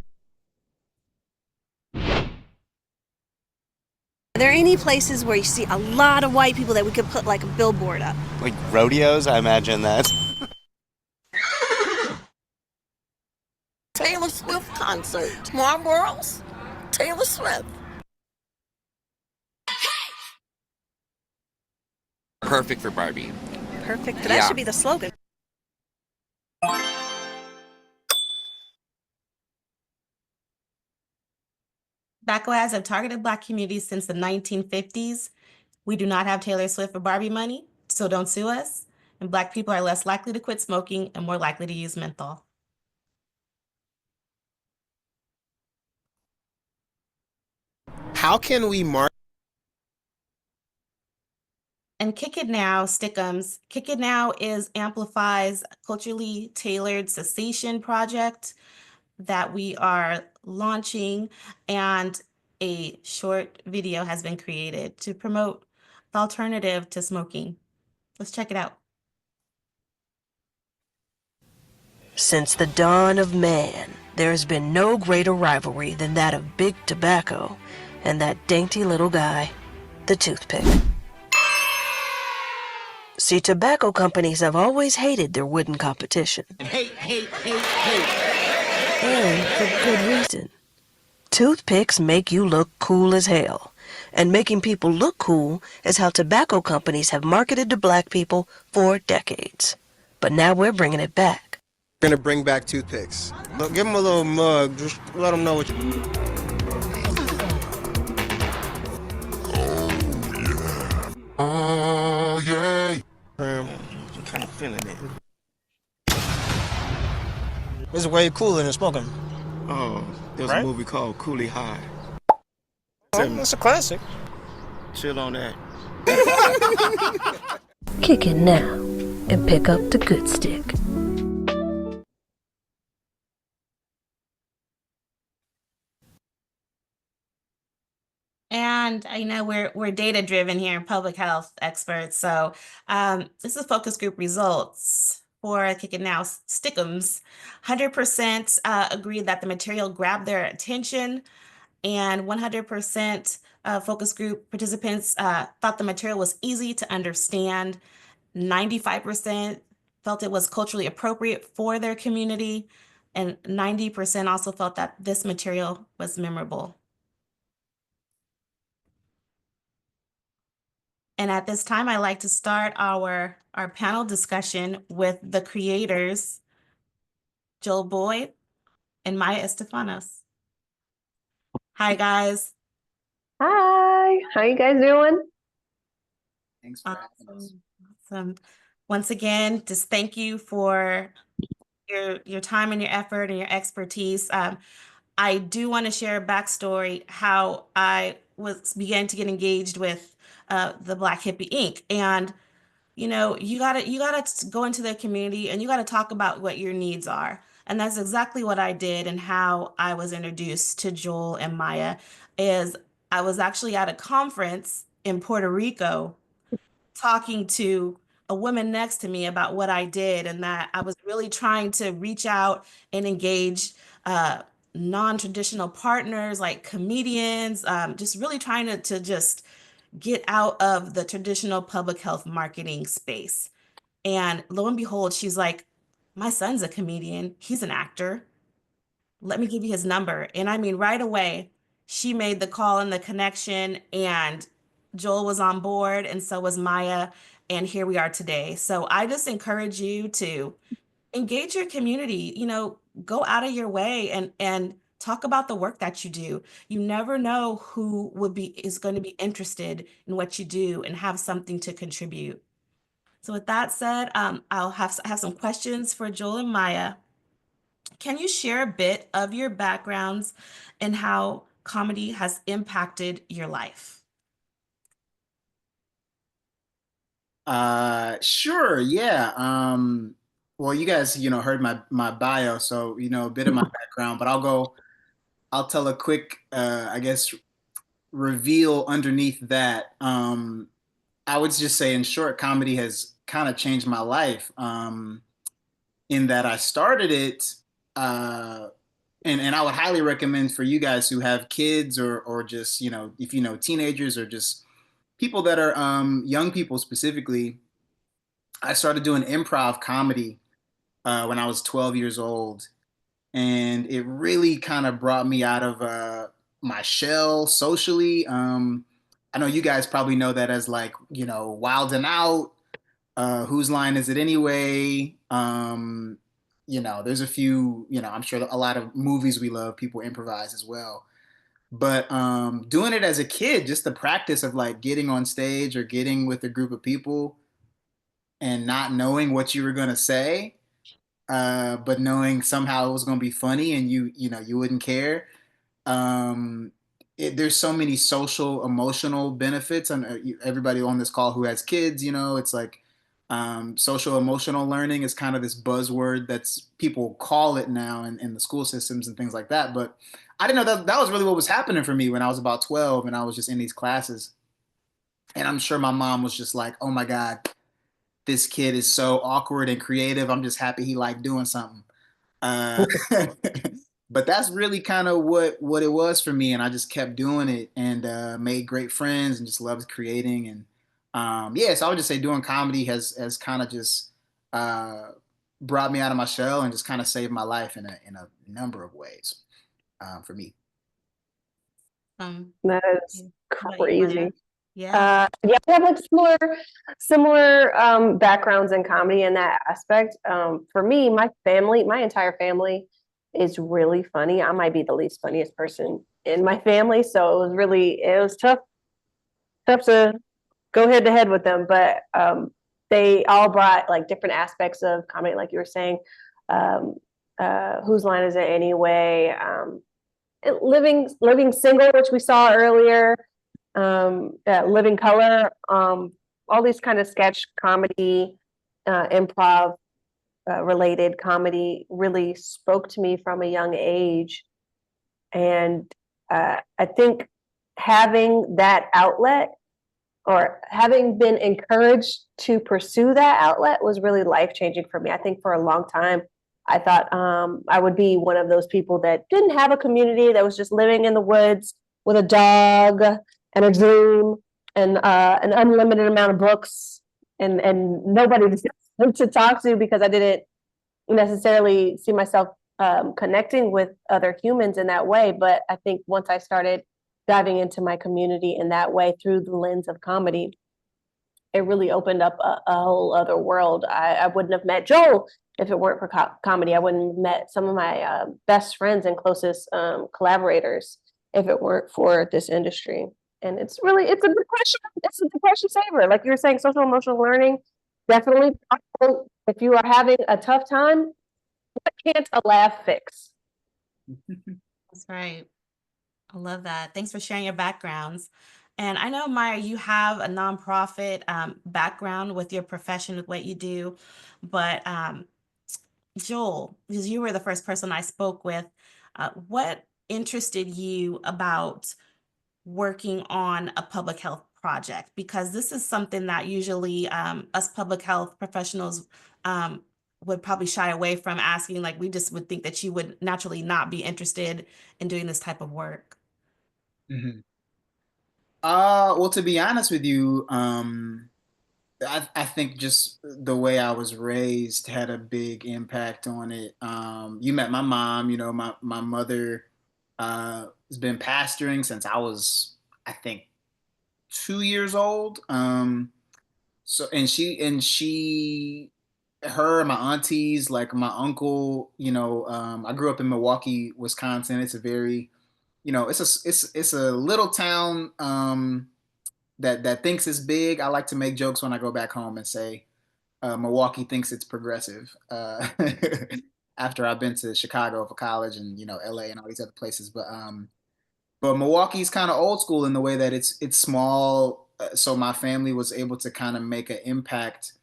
Are there any places where you see a lot of white people that we could put like a billboard up? Like rodeos, I imagine that. Taylor Swift concert. Marlboros. Taylor Swift. Perfect for Barbie. Perfect. That should be the slogan. Tobacco have targeted black communities since the 1950s. We do not have Taylor Swift or Barbie money. so don't sue us. And Black people are less likely to quit smoking and more likely to use menthol. How can we mark? And Kick It Now, Stickums. Kick It Now is Amplify's culturally tailored cessation project that we are launching, and a short video has been created to promote the alternative to smoking. Let's check it out. Since the dawn of man, there has been no greater rivalry than that of big tobacco and that dainty little guy, the toothpick. See, tobacco companies have always hated their wooden competition. Hate. And for good reason. Toothpicks make you look cool as hell. And making people look cool is how tobacco companies have marketed to Black people for decades. But now we're bringing it back. We're gonna bring back toothpicks. Look, give them a little mug. Just let them know what you. Oh yeah. I'm kind of feeling it. This is way cooler than smoking. Oh, there's Right? a movie called Coolie High. That's a classic. Chill on that. Kick it now and pick up the good stick. And I know we're data driven here and public health experts. So this is focus group results for Kick It Now Stickums. 100% agreed that the material grabbed their attention, and 100% focus group participants thought the material was easy to understand. 95% felt it was culturally appropriate for their community, and 90% also felt that this material was memorable. And at this time, I'd like to start our panel discussion with the creators, Joel Boyd and Maya Estephanos. Hi, guys. Hi, how you guys doing? Thanks for having us. Awesome. Once again, just thank you for your time and your effort and your expertise. I do want to share a backstory how I began to get engaged with the Black Hippie Inc. And you gotta go into the community and you gotta talk about what your needs are. And that's exactly what I did, and how I was introduced to Joel and Maya is I was actually at a conference in Puerto Rico talking to a woman next to me about what I did, and that I was really trying to reach out and engage non-traditional partners like comedians, just really trying to just get out of the traditional public health marketing space. And lo and behold, she's like, my son's a comedian. He's an actor. Let me give you his number. And I mean, right away, she made the call and the connection, and Joel was on board, and so was Maya. And here we are today. So I just encourage you to engage your community, go out of your way and talk about the work that you do. You never know who is going to be interested in what you do and have something to contribute. So with that said, I'll have some questions for Joel and Maya. Can you share a bit of your backgrounds and how comedy has impacted your life? Sure, yeah. Well, you guys, heard my bio, so a bit of my background, but I'll tell a quick, I guess, reveal underneath that. I would just say, in short, comedy has kind of changed my life. In that I started it, and I would highly recommend for you guys who have kids, or just, if teenagers, or just people that are young people specifically. I started doing improv comedy when I was 12 years old, and it really kind of brought me out of my shell socially. I know you guys probably know that as, like, Wild and Out, Whose Line Is It Anyway? There's a few, I'm sure a lot of movies we love, people improvise as well. But doing it as a kid, just the practice of, like, getting on stage or getting with a group of people, and not knowing what you were gonna say, but knowing somehow it was gonna be funny and you wouldn't care. Um, there's so many social emotional benefits, and everybody on this call who has kids, it's like social emotional learning is kind of this buzzword that's people call it now in the school systems and things like that. But I didn't know that was really what was happening for me when I was about 12 and I was just in these classes. And I'm sure my mom was just like, "Oh my God, this kid is so awkward and creative. I'm just happy he liked doing something." Uh, but that's really kind of what it was for me, and I just kept doing it and made great friends and just loved creating. And yeah, so I would just say doing comedy has kind of just uh, brought me out of my shell and just kind of saved my life in a number of ways for me. That is How about you, Brenda? crazy. Yeah. Yeah, we have like similar backgrounds in comedy in that aspect. For me, my entire family is really funny. I might be the least funniest person in my family, so it was tough to go head to head with them. But they all brought like different aspects of comedy, like you were saying. Um, Whose line is it anyway? Living single, which we saw earlier, living color, all these kind of sketch comedy, improv related comedy really spoke to me from a young age. And I think having that outlet or having been encouraged to pursue that outlet was really life changing for me. I think for a long time, I thought I would be one of those people that didn't have a community, that was just living in the woods with a dog and a dream and an unlimited amount of books and nobody to talk to, because I didn't necessarily see myself connecting with other humans in that way. But I think once I started diving into my community in that way through the lens of comedy, it really opened up a whole other world. I wouldn't have met Joel if it weren't for comedy. I wouldn't have met some of my best friends and closest collaborators if it weren't for this industry. And it's a depression saver. Like you were saying, social emotional learning, definitely. If you are having a tough time, what can't a laugh fix? That's right. I love that. Thanks for sharing your backgrounds. And I know, Maya, you have a nonprofit background with your profession, with what you do. But Joel, because you were the first person I spoke with, what interested you about working on a public health project? Because this is something that usually us public health professionals would probably shy away from asking. Like, we just would think that you would naturally not be interested in doing this type of work. Mhm. Well, to be honest with you, I think just the way I was raised had a big impact on it. You met my mom, my mother has been pastoring since I was, I think, 2 years old. So her, my aunties, like my uncle, I grew up in Milwaukee, Wisconsin. It's a very, it's a little town that thinks it's big. I like to make jokes when I go back home and say Milwaukee thinks it's progressive. After I've been to Chicago for college and LA and all these other places, but Milwaukee's kind of old school in the way that it's small. So my family was able to kind of make an impact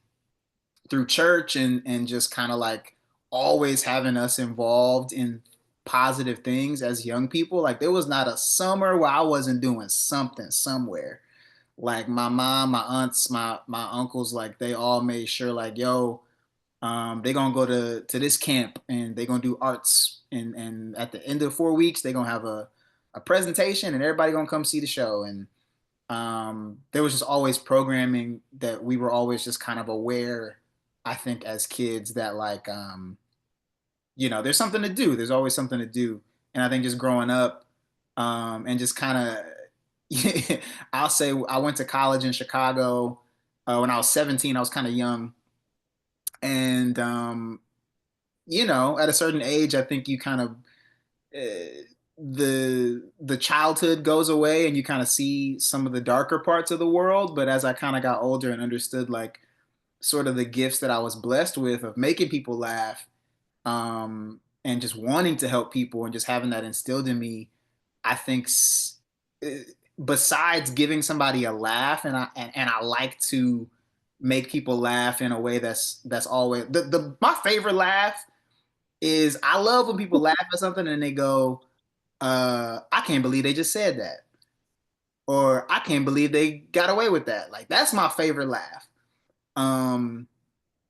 through church and just kind of like always having us involved in positive things as young people. Like there was not a summer where I wasn't doing something somewhere. Like my mom, my aunts, my uncles, like they all made sure like, yo, they gonna go to this camp and they gonna do arts and at the end of 4 weeks they gonna have a presentation and everybody gonna come see the show. And there was just always programming that we were always just kind of aware, I think, as kids that like there's something to do. There's always something to do. And I think just growing up and just kind of I'll say I went to college in Chicago when I was 17. I was kind of young. And at a certain age, I think you kind of the childhood goes away and you kind of see some of the darker parts of the world. But as I kind of got older and understood like sort of the gifts that I was blessed with of making people laugh, and just wanting to help people and just having that instilled in me, I think besides giving somebody a laugh, and I like to make people laugh in a way that's always the my favorite laugh is I love when people laugh at something and they go, I can't believe they just said that. Or I can't believe they got away with that. Like that's my favorite laugh. Um,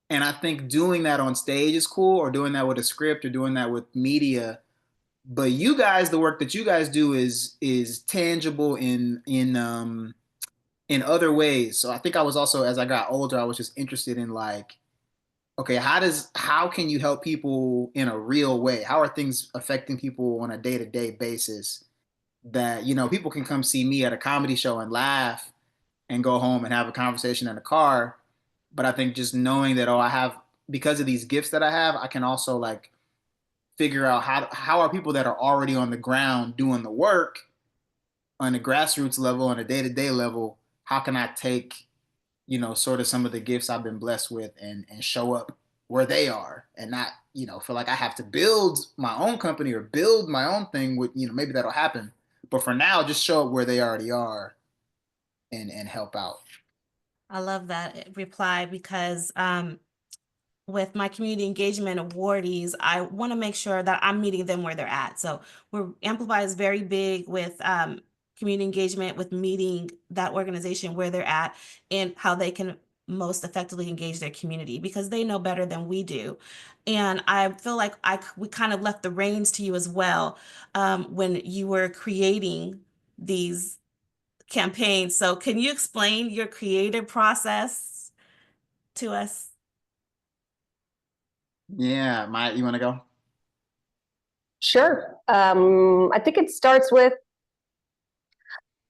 and I think doing that on stage is cool, or doing that with a script, or doing that with media. But you guys, the work that you guys do is tangible in other ways. So I think I was also, as I got older, I was just interested in like, okay, how can you help people in a real way? How are things affecting people on a day-to-day basis that, people can come see me at a comedy show and laugh and go home and have a conversation in the car. But I think just knowing that, oh, I have, because of these gifts that I have, I can also like figure out how are people that are already on the ground doing the work on a grassroots level, on a day-to-day level, how can I take, sort of some of the gifts I've been blessed with and show up where they are, and not, feel like I have to build my own company or build my own thing with, maybe that'll happen. But for now, just show up where they already are and help out. I love that reply because with my community engagement awardees, I want to make sure that I'm meeting them where they're at. So Amplify is very big with community engagement, with meeting that organization where they're at and how they can most effectively engage their community because they know better than we do. And I feel like we kind of left the reins to you as well when you were creating these campaigns. So can you explain your creative process to us? Yeah, you want to go? Sure. I think it starts with,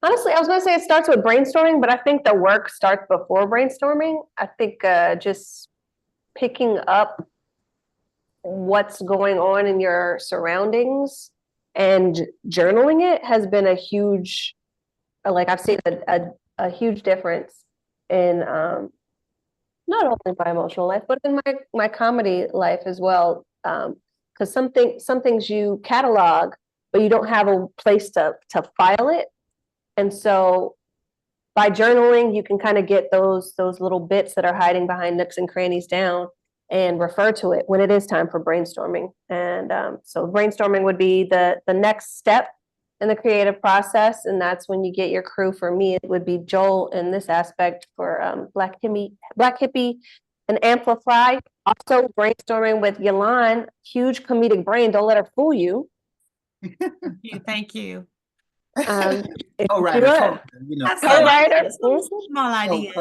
honestly, I was going to say it starts with brainstorming, but I think the work starts before brainstorming. I think just picking up what's going on in your surroundings and journaling it has been a huge, like I've seen a huge difference in not only my emotional life, but in my comedy life as well. Because some things you catalog, but you don't have a place to file it. And so by journaling, you can kind of get those little bits that are hiding behind nooks and crannies down and refer to it when it is time for brainstorming. And so brainstorming would be the next step in the creative process. And that's when you get your crew. For me, it would be Joel in this aspect for Black Hippie and Amplify. Also brainstorming with Yalan, huge comedic brain. Don't let her fool you. Thank you. Co-writer, That's co-writer. Small idea.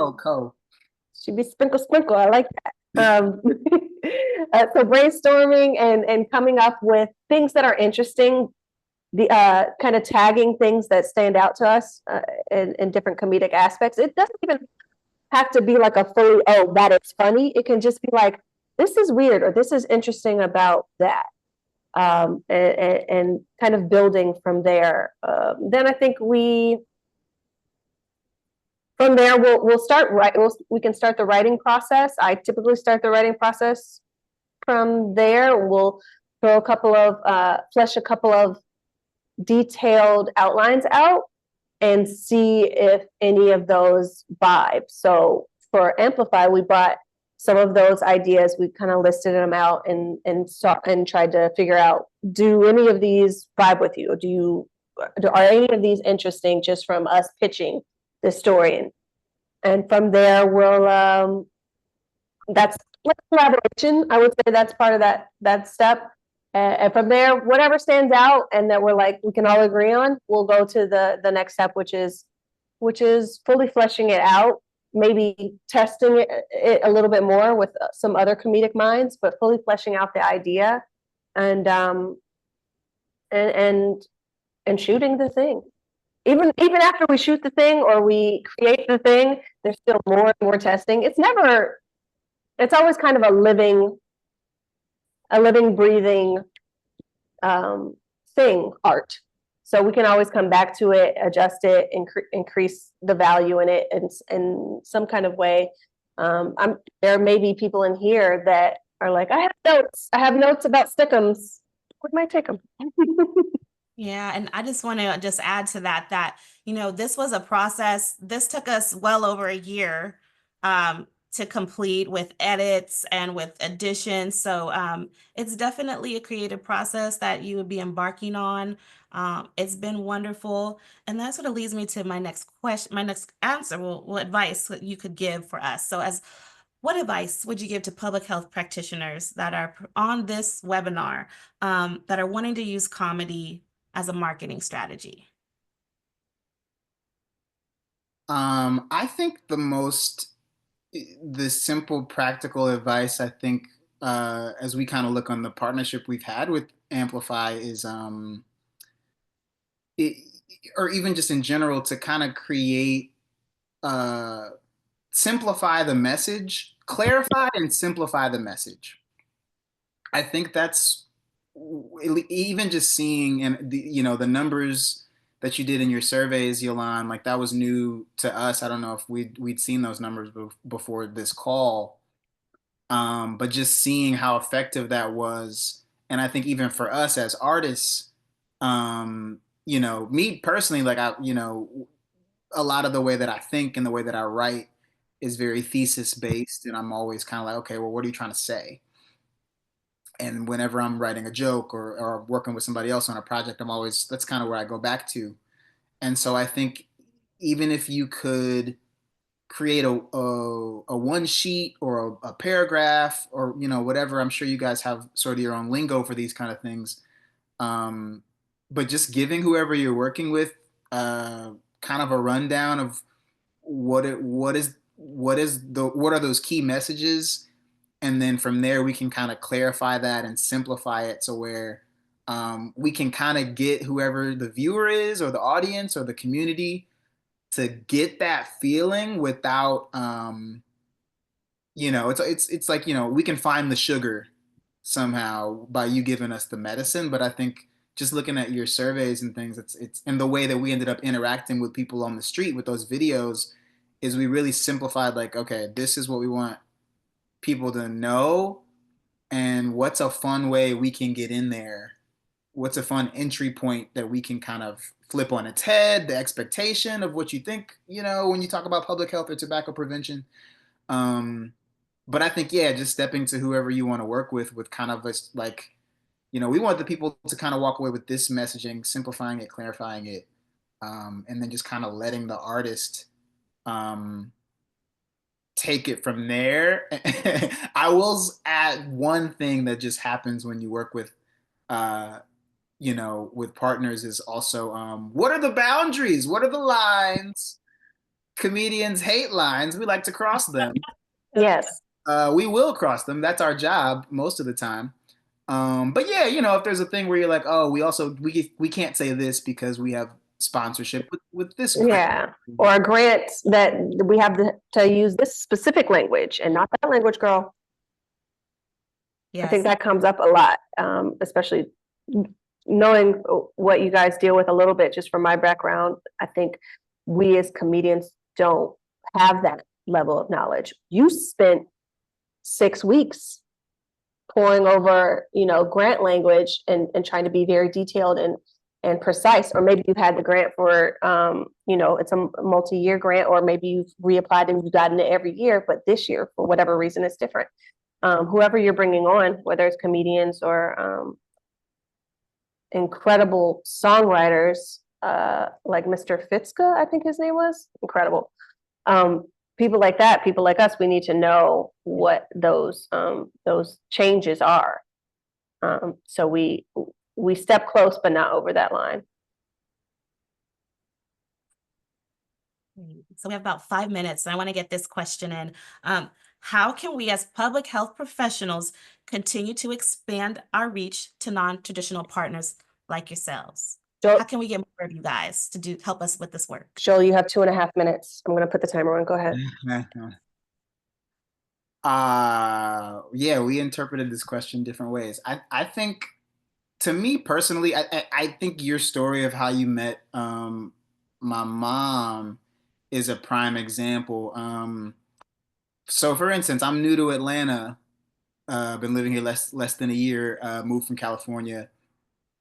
Should be sprinkle. I like that. So brainstorming and coming up with things that are interesting, the kind of tagging things that stand out to us in different comedic aspects. It doesn't even have to be like a fully, oh, that is funny. It can just be like, this is weird, or this is interesting about that. And kind of building from there. Then I think from there we'll start we can start the writing process. I typically start the writing process from there. We'll throw flesh a couple of detailed outlines out and see if any of those vibe. So for Amplify, we brought some of those ideas, we kind of listed them out and tried to figure out, do any of these vibe with you? Are any of these interesting just from us pitching the story? And from there, that's like collaboration. I would say that's part of that step. And from there, whatever stands out and that we're like, we can all agree on, we'll go to the next step, which is fully fleshing it out. Maybe testing it a little bit more with some other comedic minds, but fully fleshing out the idea and shooting the thing. Even after we shoot the thing or we create the thing, there's still more and more testing. It's always kind of a living, breathing thing, art. So we can always come back to it, adjust it, increase the value in it in some kind of way. There may be people in here that are like, I have notes. I have notes about stickums. We might take them. Yeah, and I just want to just add to that this was a process. This took us well over a year to complete with edits and with additions. So it's definitely a creative process that you would be embarking on. It's been wonderful, and that sort of leads me to my next question, my next answer. What advice that you could give for us? So, as what advice would you give to public health practitioners that are on this webinar that are wanting to use comedy as a marketing strategy? I think the simple practical advice, I think, as we kind of look on the partnership we've had with Amplify is, it, or even just in general, to kind of create, uh, simplify the message, clarify and simplify the message. I think that's even just seeing and the numbers that you did in your surveys, Yolan, like that was new to us. I don't know if we'd seen those numbers before this call, but just seeing how effective that was, and I think even for us as artists, me personally, like a lot of the way that I think and the way that I write is very thesis based, and I'm always kind of like, okay, well, what are you trying to say? And whenever I'm writing a joke or working with somebody else on a project, that's kind of where I go back to. And so I think even if you could create a one sheet or a paragraph or whatever, I'm sure you guys have sort of your own lingo for these kind of things. Um, but just giving whoever you're working with kind of a rundown of what are those key messages, and then from there we can kind of clarify that and simplify it so where we can kind of get whoever the viewer is or the audience or the community to get that feeling without it's like we can find the sugar somehow by you giving us the medicine. But I think just looking at your surveys and things, it's and the way that we ended up interacting with people on the street with those videos is we really simplified, like, okay, this is what we want people to know, and what's a fun way we can get in there, what's a fun entry point that we can kind of flip on its head the expectation of what you think when you talk about public health or tobacco prevention. But I think, yeah, just stepping to whoever you want to work with kind of like, we want the people to kind of walk away with this messaging, simplifying it, clarifying it, and then just kind of letting the artist um, take it from there. I will add one thing that just happens when you work uh, with partners is also, what are the boundaries? What are the lines? Comedians hate lines. We like to cross them. Yes. We will cross them. That's our job most of the time. But yeah, if there's a thing where you're like, oh, we can't say this because we have sponsorship with this grant. Yeah. Or a grant that we have to use this specific language and not that language, girl. Yes. I think that comes up a lot, especially knowing what you guys deal with a little bit just from my background. I think we as comedians don't have that level of knowledge. You spent 6 weeks poring over, grant language and trying to be very detailed and precise. Or maybe you've had the grant for, it's a multi-year grant, or maybe you've reapplied and you've gotten it every year, but this year, for whatever reason, it's different. Whoever you're bringing on, whether it's comedians or incredible songwriters, like Mr. Fitzka, I think his name was, incredible. People like that, people like us, we need to know what those changes are. So we step close, but not over that line. So we have about 5 minutes, and I want to get this question in. How can we as public health professionals continue to expand our reach to non-traditional partners like yourselves? How can we get more of you guys to help us with this work? Joel, you have 2.5 minutes. I'm going to put the timer on. Go ahead. Yeah, we interpreted this question different ways. I think, to me personally, I think your story of how you met my mom is a prime example. So for instance, I'm new to Atlanta. Been living here less than a year. Moved from California,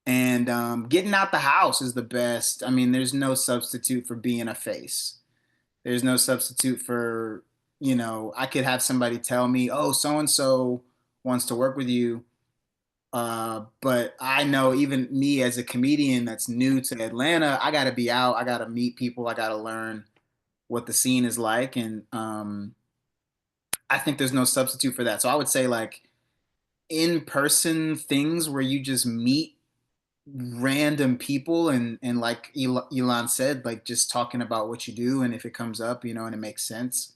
and getting out the house is the best. I mean, there's no substitute for being a face. There's no substitute for, I could have somebody tell me, oh, so and so wants to work with you. But I know even me as a comedian that's new to Atlanta, I got to be out. I got to meet people. I got to learn what the scene is like. And I think there's no substitute for that. So I would say, like, in person things where you just meet random people and like Elon said, like just talking about what you do and if it comes up, and it makes sense.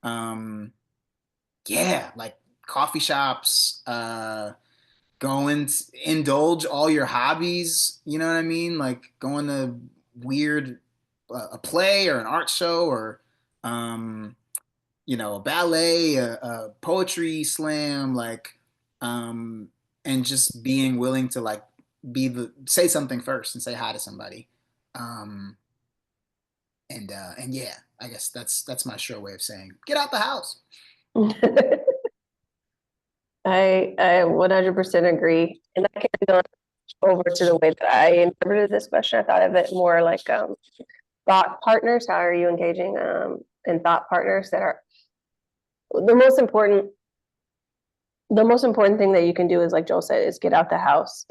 Um, yeah, like coffee shops, go and indulge all your hobbies. You know what I mean? Like going to weird a play or an art show or um, a ballet, a poetry slam, like and just being willing to like say something first and say hi to somebody. Um, and yeah, I guess that's my sure way of saying get out the house. I 100% agree. And that carries on over to the way that I interpreted this question. I thought of it more like thought partners. How are you engaging in thought partners that are the most important? The most important thing that you can do is, like Joel said, is get out the house,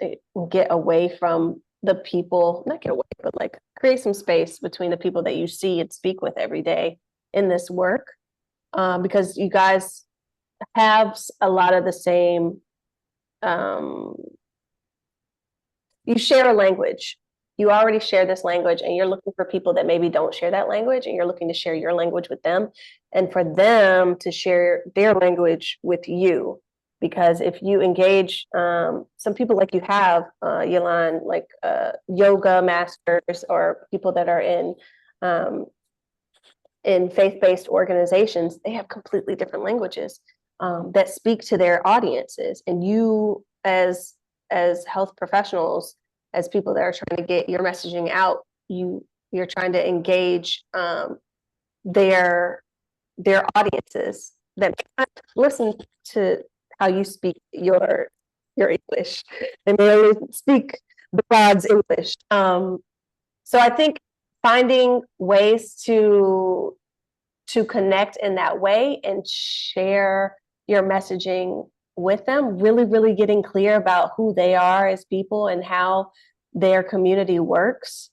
get away from the people, not get away, but like create some space between the people that you see and speak with every day in this work, because you guys have a lot of the same, you share a language. You already share this language, and you're looking for people that maybe don't share that language, and you're looking to share your language with them, and for them to share their language with you. Because if you engage some people like you have, Yolan, like yoga masters or people that are in faith-based organizations, they have completely different languages that speak to their audiences. And you, as health professionals, as people that are trying to get your messaging out, you're trying to engage their audiences that listen to how you speak your English. They may only speak the God's English. So I think finding ways to connect in that way and share your messaging with them, really, really getting clear about who they are as people and how their community works,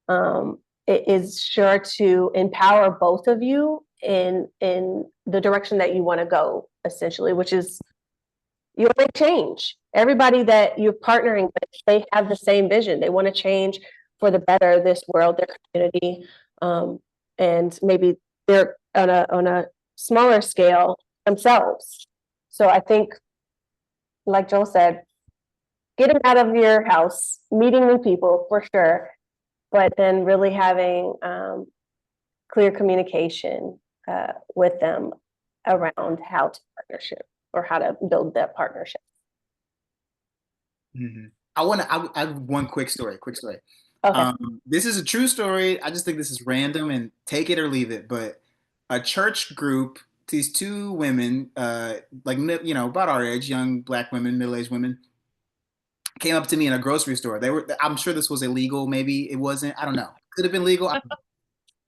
it is sure to empower both of you in the direction that you want to go, essentially, which is you want to change. Everybody that you're partnering with, they have the same vision. They want to change for the better of this world, their community, and maybe they're on a smaller scale themselves. So I think, like Joel said, get them out of your house, meeting new people for sure, but then really having clear communication with them around how to partnership or how to build that partnership. Mm-hmm. I have one quick story. Okay. This is a true story. I just think this is random and take it or leave it. But a church group, these two women, like, about our age, young Black women, middle-aged women, came up to me in a grocery store. I'm sure this was illegal. Maybe it wasn't. I don't know. Could have been legal.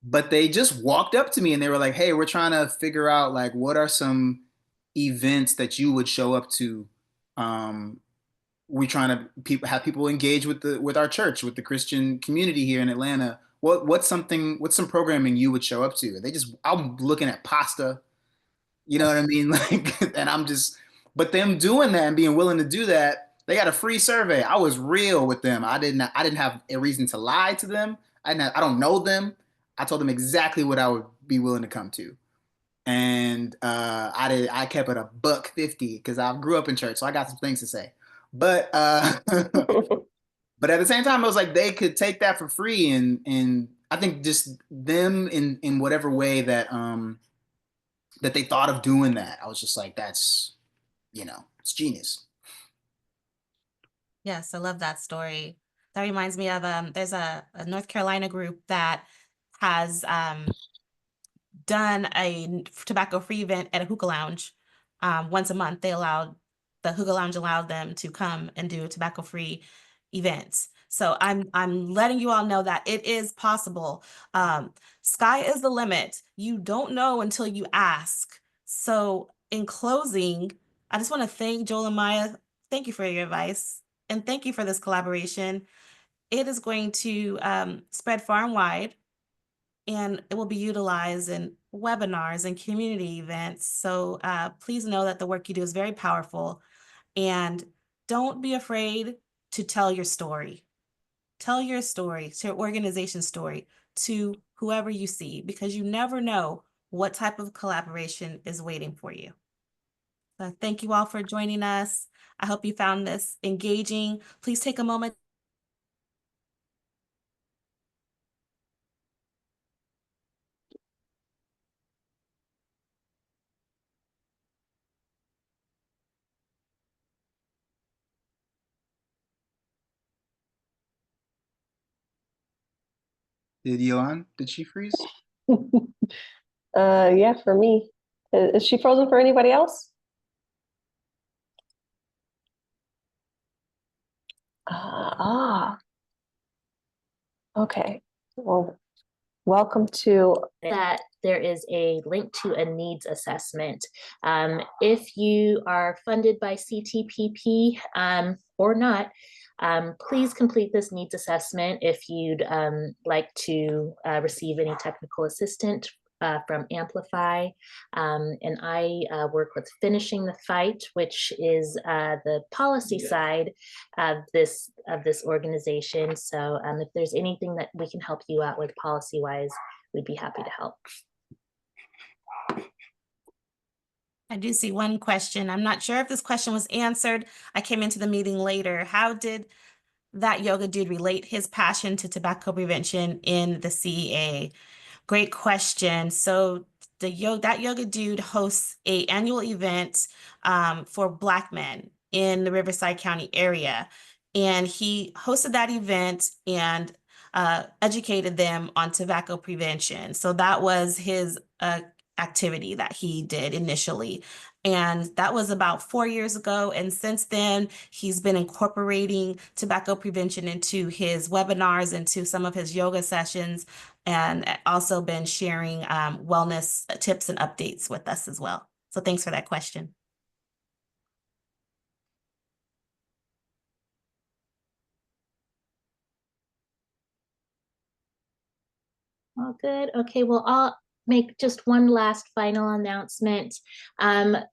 But they just walked up to me and they were like, "Hey, we're trying to figure out, like, what are some events that you would show up to. We're trying to have people engage with our church, with the Christian community here in Atlanta. What's some programming you would show up to?" I'm looking at pasta, you know what I mean? Like, and but them doing that and being willing to do that, they got a free survey. I was real with them. I didn't have a reason to lie to them. I don't know them. I told them exactly what I would be willing to come to. And I kept it $1.50 because I grew up in church, so I got some things to say. But but at the same time, I was like, they could take that for free, and I think just them in whatever way that that they thought of doing that, I was just like, that's it's genius. Yes, I love that story. That reminds me of there's a North Carolina group that has done a tobacco-free event at a hookah lounge once a month. The hookah lounge allowed them to come and do tobacco-free events. So I'm letting you all know that it is possible. Sky is the limit. You don't know until you ask. So in closing, I just want to thank Joel and Maya. Thank you for your advice, and thank you for this collaboration. It is going to spread far and wide, and it will be utilized in webinars and community events. So please know that the work you do is very powerful, and don't be afraid to tell your story. Tell your story, to your organization story, to whoever you see, because you never know what type of collaboration is waiting for you. Thank you all for joining us. I hope you found this engaging. Please take a moment. Did she freeze? Yeah, for me. Is she frozen for anybody else? Ah, okay. Well, welcome to that there is a link to a needs assessment. If you are funded by CTPP or not, please complete this needs assessment if you'd like to receive any technical assistance from Amplify. And I work with Finishing the Fight, which is the policy side of this organization. So if there's anything that we can help you out with policy-wise, we'd be happy to help. I do see one question. I'm not sure if this question was answered. I came into the meeting later. How did that yoga dude relate his passion to tobacco prevention in the CEA? Great question. So that yoga dude hosts a annual event for Black men in the Riverside County area. And he hosted that event and educated them on tobacco prevention. So that was his activity that he did initially. And that was about 4 years ago. And since then, he's been incorporating tobacco prevention into his webinars, into some of his yoga sessions, and also been sharing wellness tips and updates with us as well. So thanks for that question. All good. Okay, well, I'll make just one last final announcement. The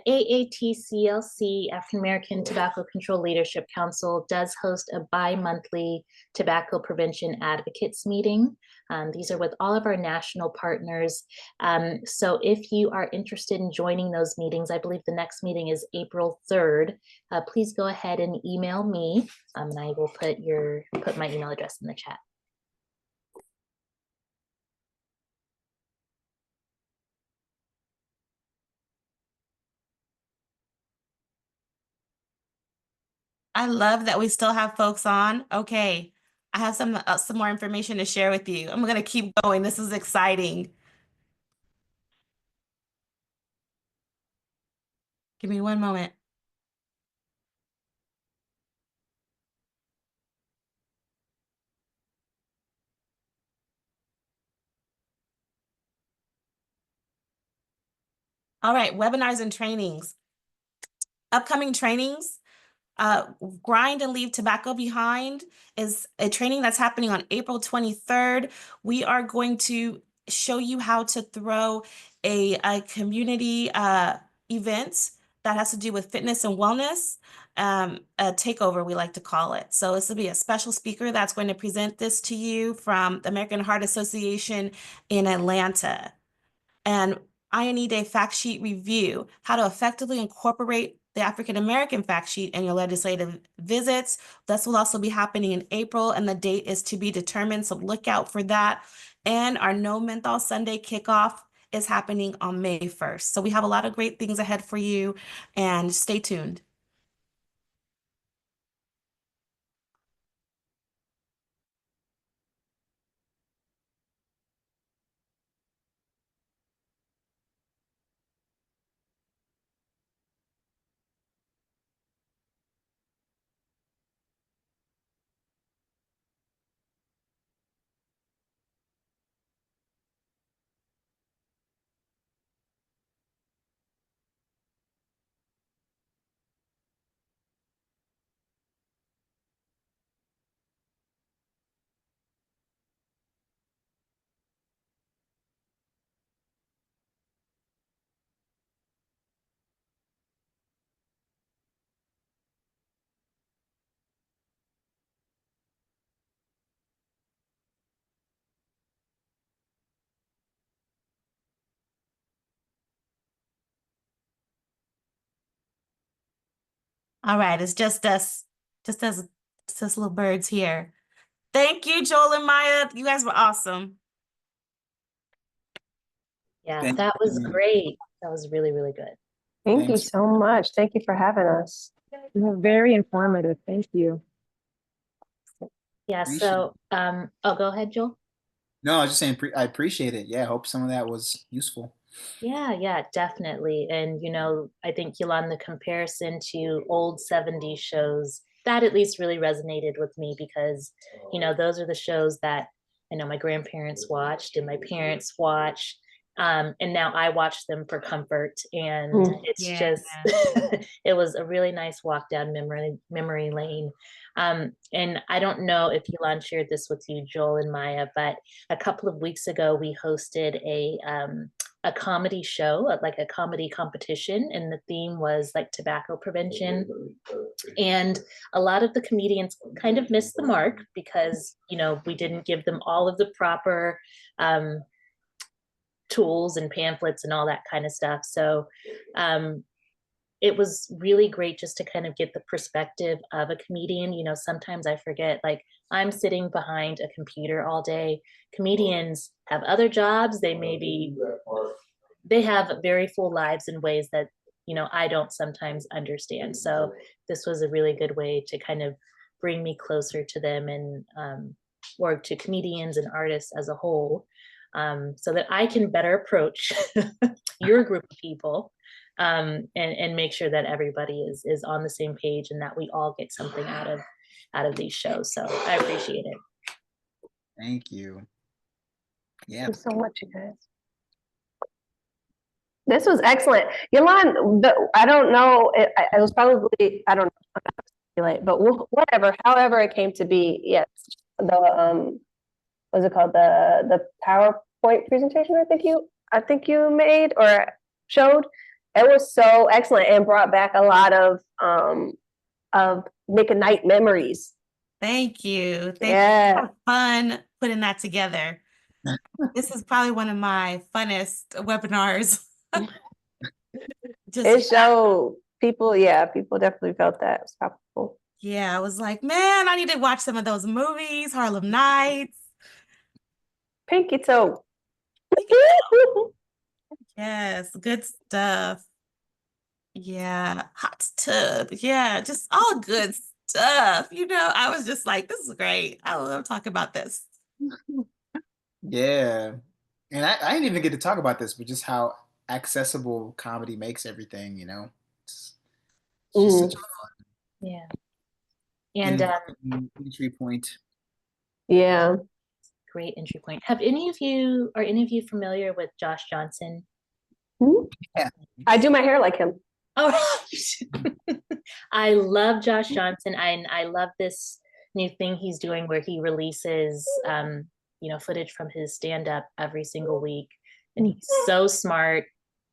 AATCLC, African American Tobacco Control Leadership Council, does host a bi-monthly tobacco prevention advocates meeting. These are with all of our national partners. So if you are interested in joining those meetings, I believe the next meeting is April 3rd. Please go ahead and email me, and I will put my email address in the chat. I love that we still have folks on. Okay, I have some more information to share with you. I'm going to keep going. This is exciting. Give me one moment. All right, webinars and trainings. Upcoming trainings. Grind and Leave Tobacco Behind is a training that's happening on April 23rd. We are going to show you how to throw a community event that has to do with fitness and wellness, a takeover, we like to call it. So this will be a special speaker that's going to present this to you from the American Heart Association in Atlanta. And I&E Day fact sheet review, how to effectively incorporate the African American fact sheet in your legislative visits. This will also be happening in April, and the date is to be determined, so look out for that. And our No Menthol Sunday kickoff is happening on May 1st. So we have a lot of great things ahead for you, and stay tuned. All right, it's just us little birds here. Thank you, Joel and Maya. You guys were awesome. Yeah, Thank that was you. great. That was really, really good. Thank you Thanks. so much. Thank you for having us. You were very informative. Thank you. Yeah, Appreciate so go ahead, Joel. No, I was just saying I appreciate it. Yeah, I hope some of that was useful. Yeah, definitely. And I think Yolanda, the comparison to old 70s shows, that at least really resonated with me because, those are the shows that I know my grandparents watched and my parents watched. And now I watch them for comfort. And it's Yeah. just, it was a really nice walk down memory lane. And I don't know if Yolanda shared this with you, Joel and Maya, but a couple of weeks ago, we hosted a comedy show, like a comedy competition, and the theme was like tobacco prevention. And a lot of the comedians kind of missed the mark because, we didn't give them all of the proper tools and pamphlets and all that kind of stuff. So it was really great just to kind of get the perspective of a comedian. Sometimes I forget, like, I'm sitting behind a computer all day. Comedians have other jobs. They have very full lives in ways that, I don't sometimes understand. So this was a really good way to kind of bring me closer to them and, or to comedians and artists as a whole, so that I can better approach your group of people, and make sure that everybody is on the same page and that we all get something out of these shows. So I appreciate it. Thank you. Yeah. Thank you so much, you guys. This was excellent. Yolanda, I don't know, it was probably, I don't know, but whatever, however it came to be, yes. What's it called? The PowerPoint presentation I think you made or showed. It was so excellent and brought back a lot of Nick and Night memories. Thank you. Yeah. Fun putting that together. This is probably one of my funnest webinars. It showed people definitely felt that. It was powerful. Yeah, I was like, man, I need to watch some of those movies, Harlem Nights. Pinky toe. Yes, good stuff. Yeah, hot tub. Yeah, just all good stuff. I was just like, this is great. I love talking about this. Yeah. And I didn't even get to talk about this, but just how accessible comedy makes everything, It's just such a fun Yeah. And entry point. Yeah. Great entry point. Are any of you familiar with Josh Johnson? Yeah. I do my hair like him. Oh, I love Josh Johnson. I love this new thing he's doing where he releases footage from his stand-up every single week. And he's so smart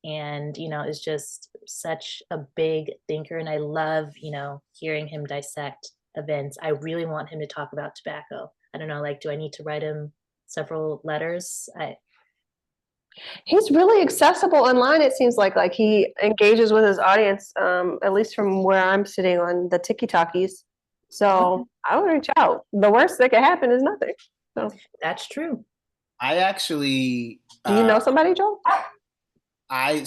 and is just such a big thinker. And I love, hearing him dissect events. I really want him to talk about tobacco. I don't know, like, do I need to write him several letters? He's really accessible online. It seems like he engages with his audience, at least from where I'm sitting on the TikTokies. So I would reach out. The worst that could happen is nothing. So that's true. I actually. Do you know somebody, Joel? I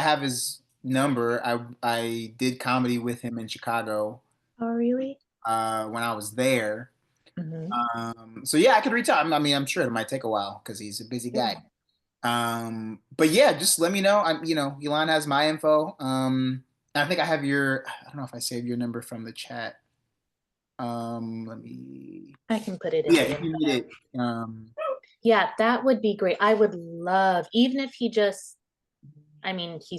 have his number. I did comedy with him in Chicago. Oh, really? When I was there. Mm-hmm. So yeah, I could reach out. I mean, I'm sure it might take a while because he's a busy guy. But yeah, just let me know. Yolanda has my info. I think I have I don't know if I saved your number from the chat. Let me. I can put it in. Yeah, if you need it. Yeah, that would be great. I would love, even if he's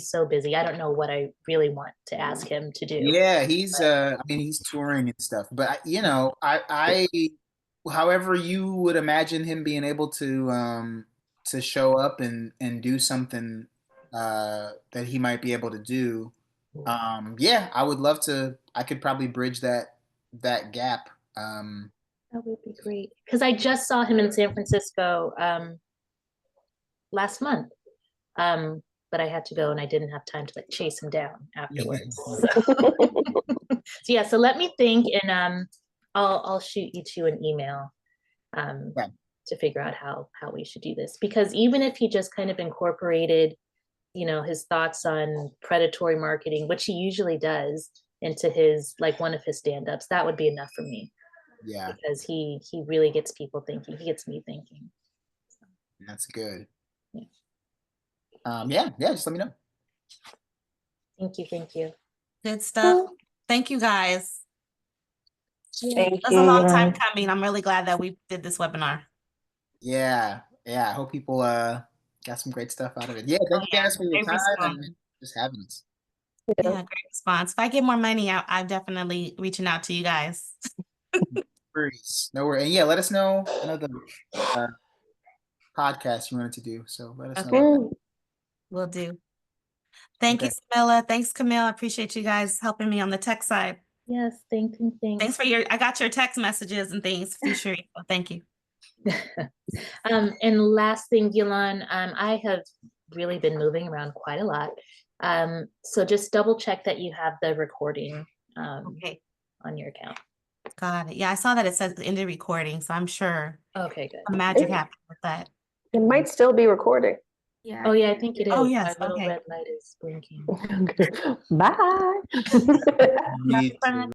so busy. I don't know what I really want to ask him to do. Yeah, he's he's touring and stuff. But I however you would imagine him being able to show up and do something that he might be able to do. Yeah, I would love to. I could probably bridge that gap. That would be great because I just saw him in San Francisco last month, but I had to go and I didn't have time to chase him down afterwards. So yeah, so let me think, and I'll shoot you to an email to figure out how we should do this. Because even if he just kind of incorporated, his thoughts on predatory marketing, which he usually does, into his one of his stand-ups, that would be enough for me. Yeah. Because he really gets people thinking. He gets me thinking. So. That's good. Yeah. Yeah, just let me know. Thank you. Good stuff. Thank you guys. Thank It was you. a long time coming. I'm really glad that we did this webinar. Yeah. I hope people got some great stuff out of it. Yeah, thank you guys for your Great time response. and just having us. Yeah, great response. If I get more money, I'm definitely reaching out to you guys. No worries. And yeah, let us know another podcast you wanted to do. So let us know about that. Will do. Thank you, Samilla. Thanks, Camille. I appreciate you guys helping me on the tech side. Yes, thanks. Thanks for I got your text messages and things, Fisher. Thank you. And last thing, Gillan, I have really been moving around quite a lot. So just double check that you have the recording on your account. Got it. Yeah, I saw that it says in the recording, so I'm sure. Okay, good. Magic happened with that. It might still be recording. Yeah. Oh yeah, I think it is. Oh yes. My little Okay. red light is blinking. Bye. Me too.